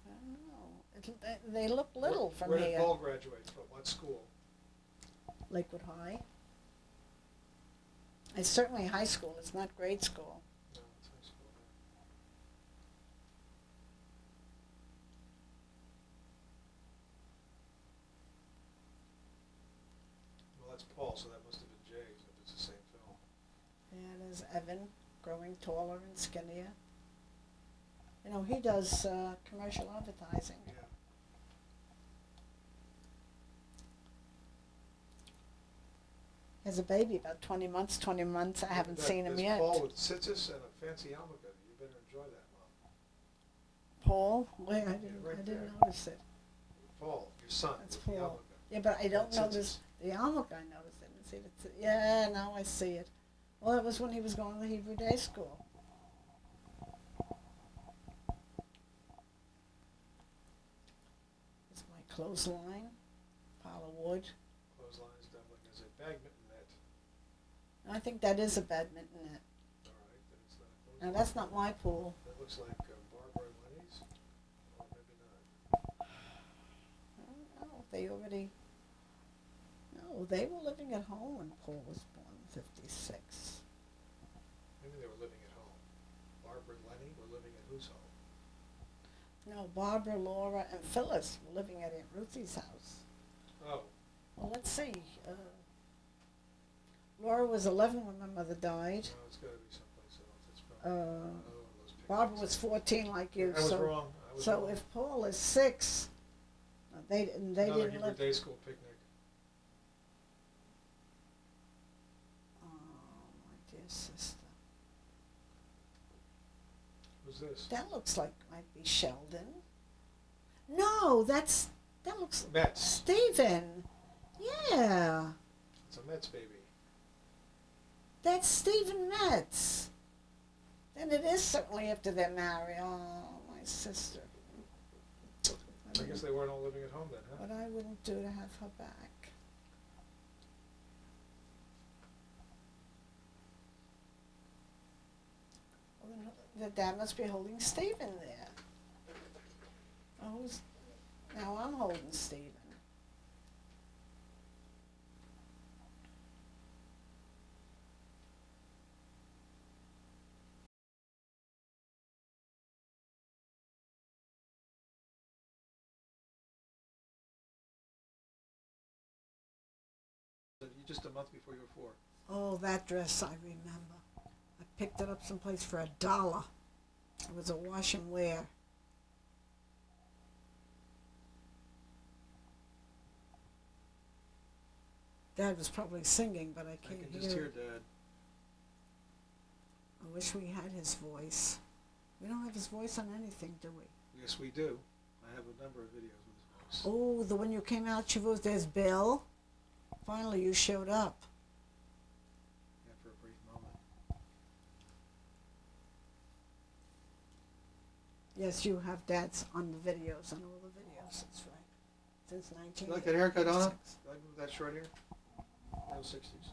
I don't know. They look little from Where did here. Paul graduate from? What school? Lakewood High. It's certainly high school. It's not grade school. No, it's high school. Well, that's Paul, so that must have been Jay if it's the same film. Yeah, there's Evan, growing taller and skinnier. You know, he does commercial advertising. Yeah. He has a baby, about 20 months. I haven't seen him There's yet. Paul with tzitzis and a fancy yarmulke. You better enjoy that, Mom. Paul? Wait, I right didn't there. notice it. Paul, your son, That's with the Paul. yarmulke. Yeah, but I don't Tzitzis. notice the yarmulke. I noticed it. See, yeah, now I see it. Well, it was when he was going to Hebrew Day School. It's my clothesline, pile of wood. Clotheslines, dumpling, is it badminton net? I think that is a badminton net. All right, then it's not a Now, clothesline. that's not my pool. That looks like Barbara and Lenny's, or maybe not. I don't know. They already. No, they were living at home when Paul was born in '56. Maybe they were living at home. Barbara and Lenny were living at whose home? No, Barbara, Laura, and Phyllis were living at Aunt Ruthie's house. Oh, Well, let's see. Laura was 11 when my mother died. no, it's gotta be someplace else. It's probably Uh, another one of those pictures. Barbara was 14 like you. I was so wrong. I was so wrong. if Paul is 6, they Another didn't Hebrew live. day school picnic. Oh, my dear sister. Who's this? That looks like might be Sheldon. No, that looks Mets. Stephen. Yeah, It's a Mets baby. that's Stephen Metz. Then it is certainly after they're married. Oh, my sister. I guess they weren't all living at home then, huh? What I wouldn't do to have her back. Well, then the dad must be holding Stephen there. Oh, now I'm holding Stephen. Just a month before you were 4. Oh, that dress I remember. I picked it up someplace for $1. It was a wash and wear. Dad was probably singing, but I I can't can just hear hear it. Dad. I wish we had his voice. We don't have his voice on anything, do we? Yes, we do. I have a number of videos with his voice. Oh, the one you came out, Shavuos, there's Bill. Finally, you showed up. Yeah, for a brief moment. Yes, you have Dad's on the videos, on all the videos, that's right. Since You like that haircut, Anna? 1986. You like that short hair? Real 60s.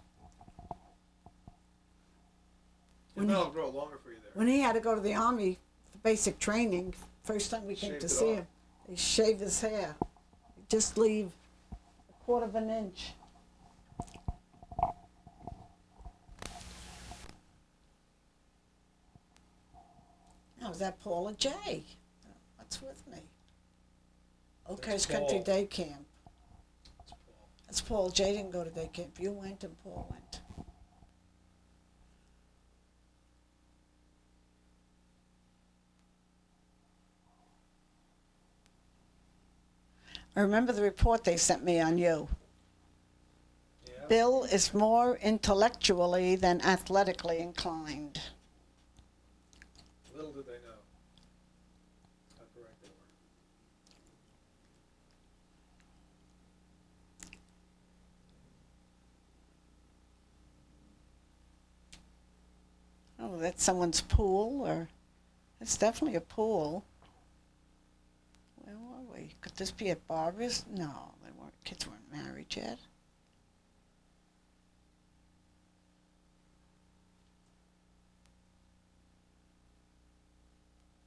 When Your he- will grow longer for you there. When he had to go to the Army for basic training, first time we came Shaved to it see off. him, he shaved his hair. He'd just leave a quarter of an inch. Now, is that Paula J? What's with me? Oakhurst Country Paul. Day Camp. It's Paul. That's Paul. Jay didn't go to day camp. You went and Paul went. I remember the report they sent me on you. Yeah. Bill is more intellectually than athletically inclined. Little did they know how correct they were. Oh, that's someone's pool, or it's definitely a pool. Where were we? Could this be at Barbara's? No, they weren't. Kids weren't married yet.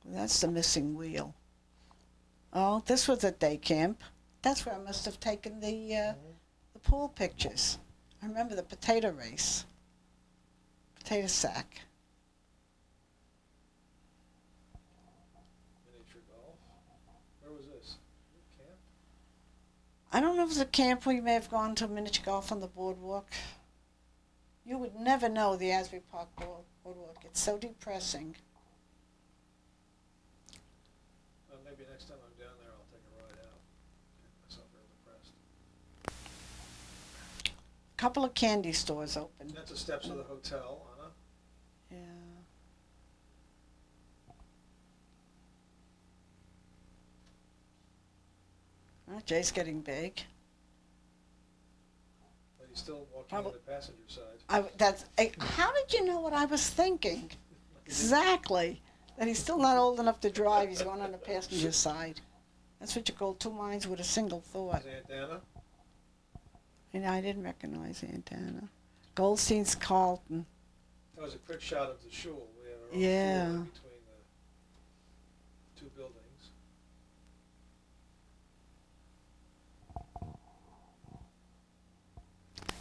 That's the missing wheel. Oh, this was at day camp. That's where I must have taken the pool pictures. I remember the potato race. Potato sack. Miniature golf. Where was this? Camp? I don't know if it was a camp where you may have gone to miniature golf on the boardwalk. You would never know the Asbury Park boardwalk. It's so depressing. Maybe next time I'm down there, I'll take a ride out. Get myself real depressed. A couple of candy stores open. That's the steps of the hotel, Anna. Yeah. Oh, Jay's getting big. But he's still walking Probably- on the passenger side. How did you know what I was thinking? Exactly. That he's still not old enough to drive. He's going on the passenger side. That's what you call two minds with a single thought. Is Aunt Anna? And I didn't recognize Aunt Anna. Goldstein's Carlton. That was a quick shot of the shul. We had our own Yeah. shul in between the two buildings.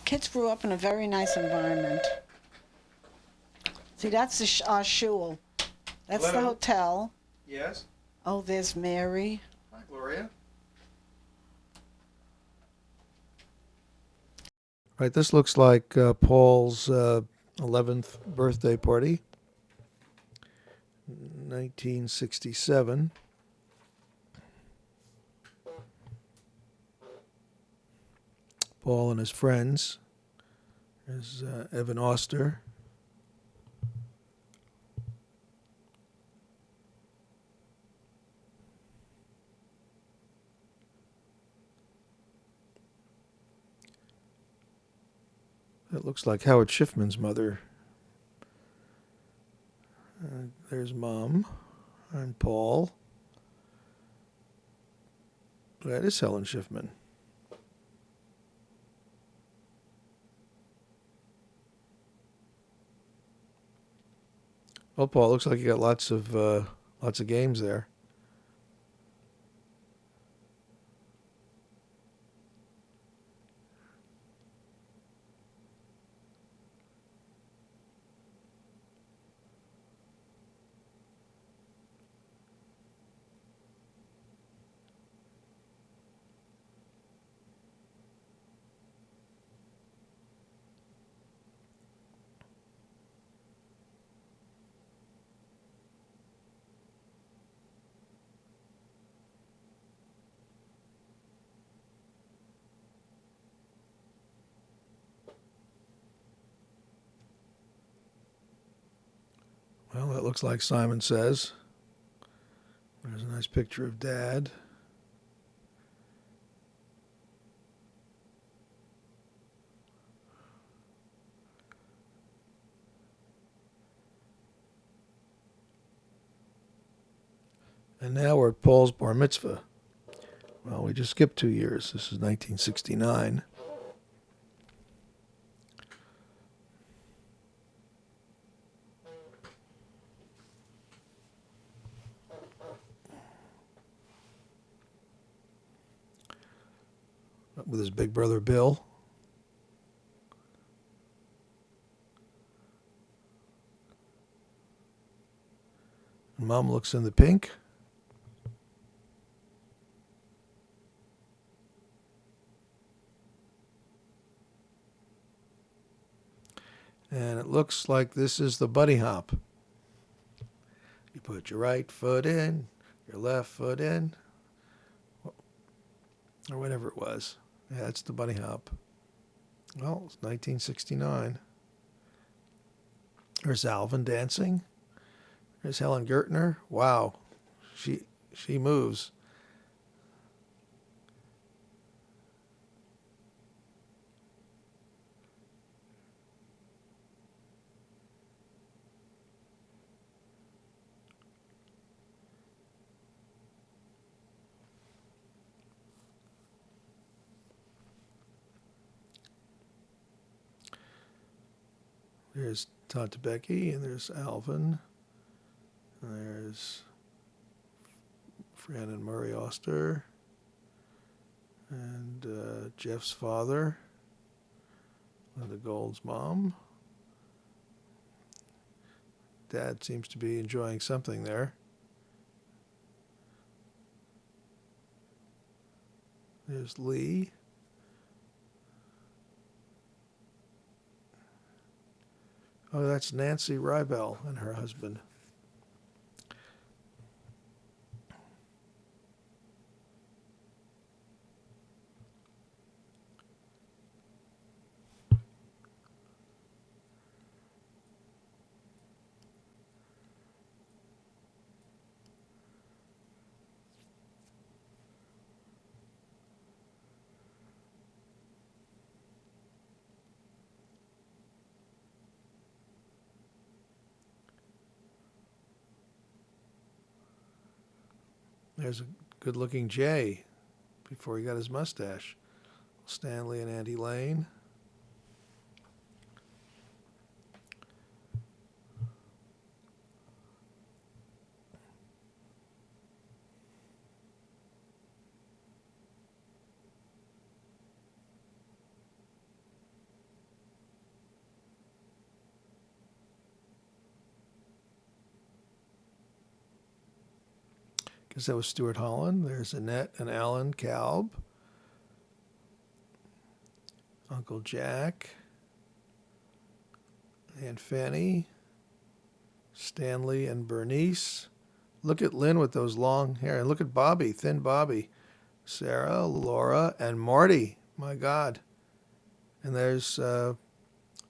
Kids grew up in a very nice environment. See, that's our shul. That's the Hello. hotel. Yes? Oh, there's Mary. Hi, Gloria. Right, this looks like Paul's 11th birthday party, 1967. Paul and his friends. There's Evan Oster. That looks like Howard Schiffman's mother. There's Mom and Paul. That is Helen Schiffman. Well, Paul, looks like you got lots of games there. Well, that looks like Simon Says. There's a nice picture of Dad. And now we're at Paul's bar mitzvah. Well, we just skipped 2 years. This is 1969. With his big brother Bill. And Mom looks in the pink. And it looks like this is the bunny hop. You put your right foot in, your left foot in, or whatever it was. Yeah, it's the bunny hop. Well, it's 1969. There's Alvin dancing. There's Helen Gertner. Wow, she moves. There's Tante Becky, and there's Alvin. And there's Fran and Murray Oster. And Jeff's father. Linda Gold's mom. Dad seems to be enjoying something there. There's Lee. Oh, that's Nancy Rybel and her husband. There's a good-looking Jay before he got his mustache. Stanley and Auntie Elaine. Because that was Stuart Holland. There's Annette and Alan Kalb. Uncle Jack. Aunt Fanny. Stanley and Bernice. Look at Lynn with those long hair. And look at Bobby, thin Bobby. Sarah, Laura, and Marty. My God. And there's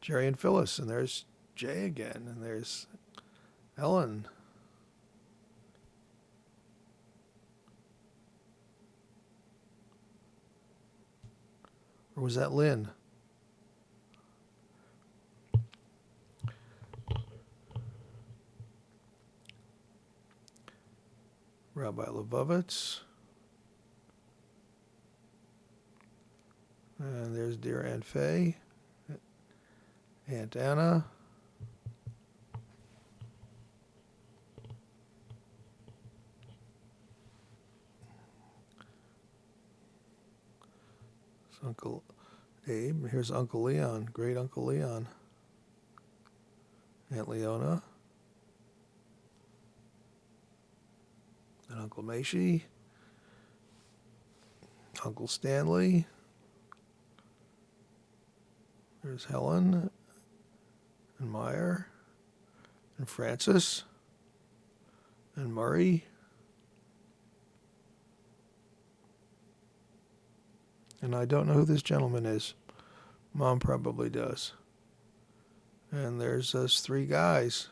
Jerry and Phyllis. And there's Jay again. And there's Ellen. Or was that Lynn? Rabbi Levovitz. And there's dear Aunt Faye. Aunt Anna. It's Uncle Abe. Here's Uncle Leon, great Uncle Leon. Aunt Leona. And Uncle Macy. Uncle Stanley. There's Helen and Meyer and Francis and Murray. And I don't know who this gentleman is. Mom probably does. And there's us three guys.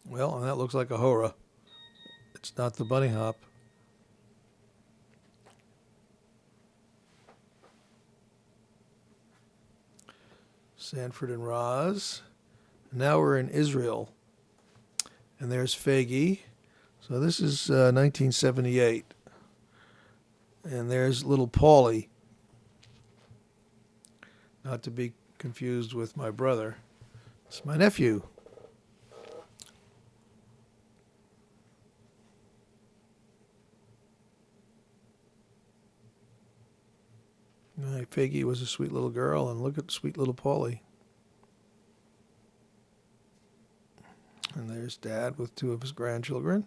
Well, and that looks like a hora. It's not the bunny hop. Sanford and Roz. Now we're in Israel. And there's Faggy. So this is 1978. And there's little Paulie. Not to be confused with my brother. It's my nephew. Faggy was a sweet little girl, and look at sweet little Paulie. And there's Dad with two of his grandchildren.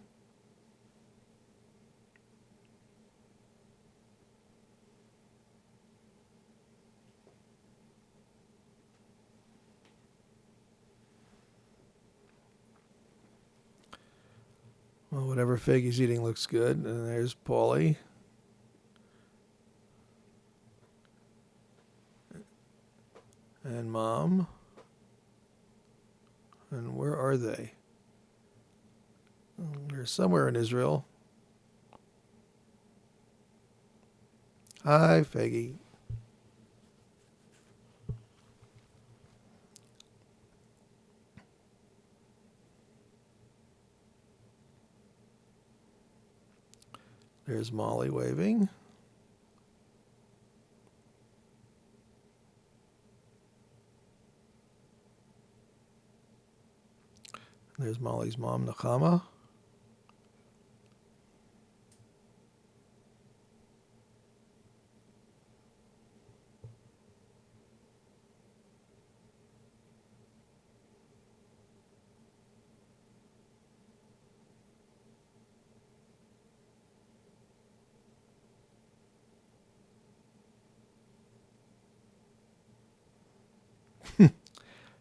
Well, whatever Faggy's eating looks good. And there's Paulie. And Mom. And where are they? They're somewhere in Israel. Hi, Faggy. There's Molly waving. There's Molly's mom, Nakama.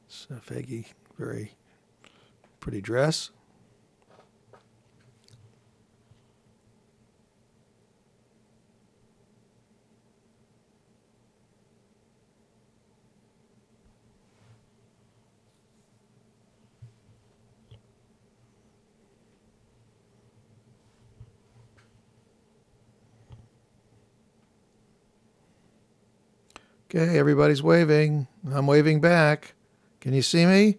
So Faggy, very pretty dress. Okay, everybody's waving. I'm waving back. Can you see me?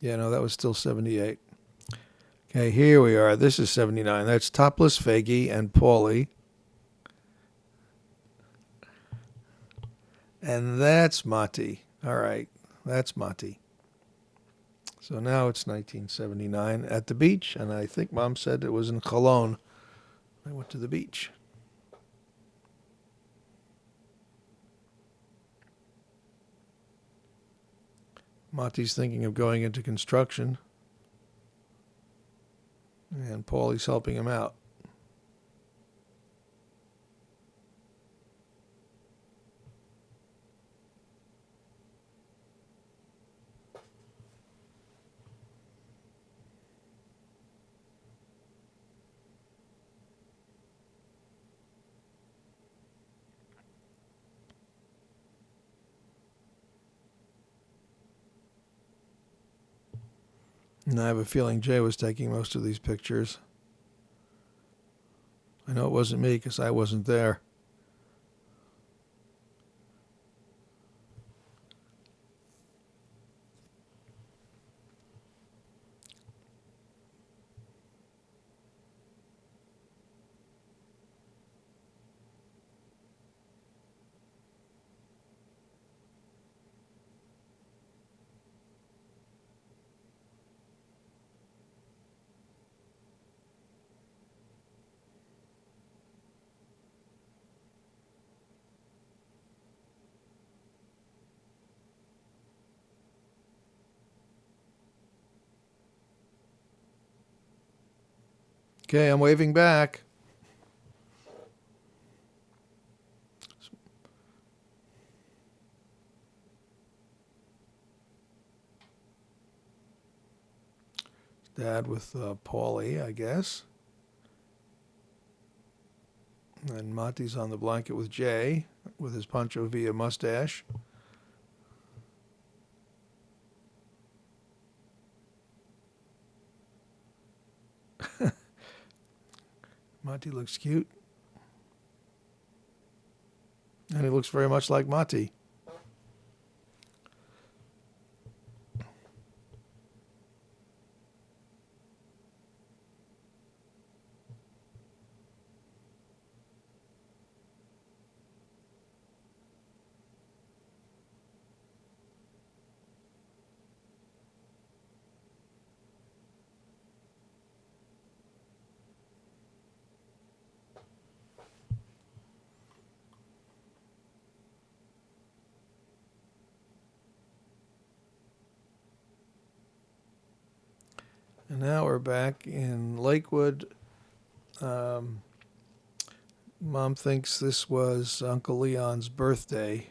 Yeah, no, that was still 78. Okay, here we are. This is 79. That's Topless Faggy and Paulie. And that's Mati. All right, that's Mati. So now it's 1979 at the beach, and I think Mom said it was in Cologne. I went to the beach. Mati's thinking of going into construction, and Paulie's helping him out. And I have a feeling Jay was taking most of these pictures. I know it wasn't me because I wasn't there. Okay, I'm waving back. Dad with Paulie, I guess. And Mati's on the blanket with Jay, with his Pancho Villa mustache. Mati looks cute. And he looks very much like Mati. And now we're back in Lakewood. Mom thinks this was Uncle Leon's birthday,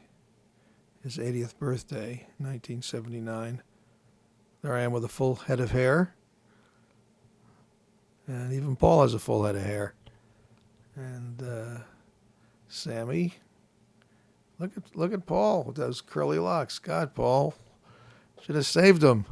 his 80th birthday, 1979. There I am with a full head of hair. And even Paul has a full head of hair. And Sammy, look at Paul with those curly locks. God, Paul, should have saved him.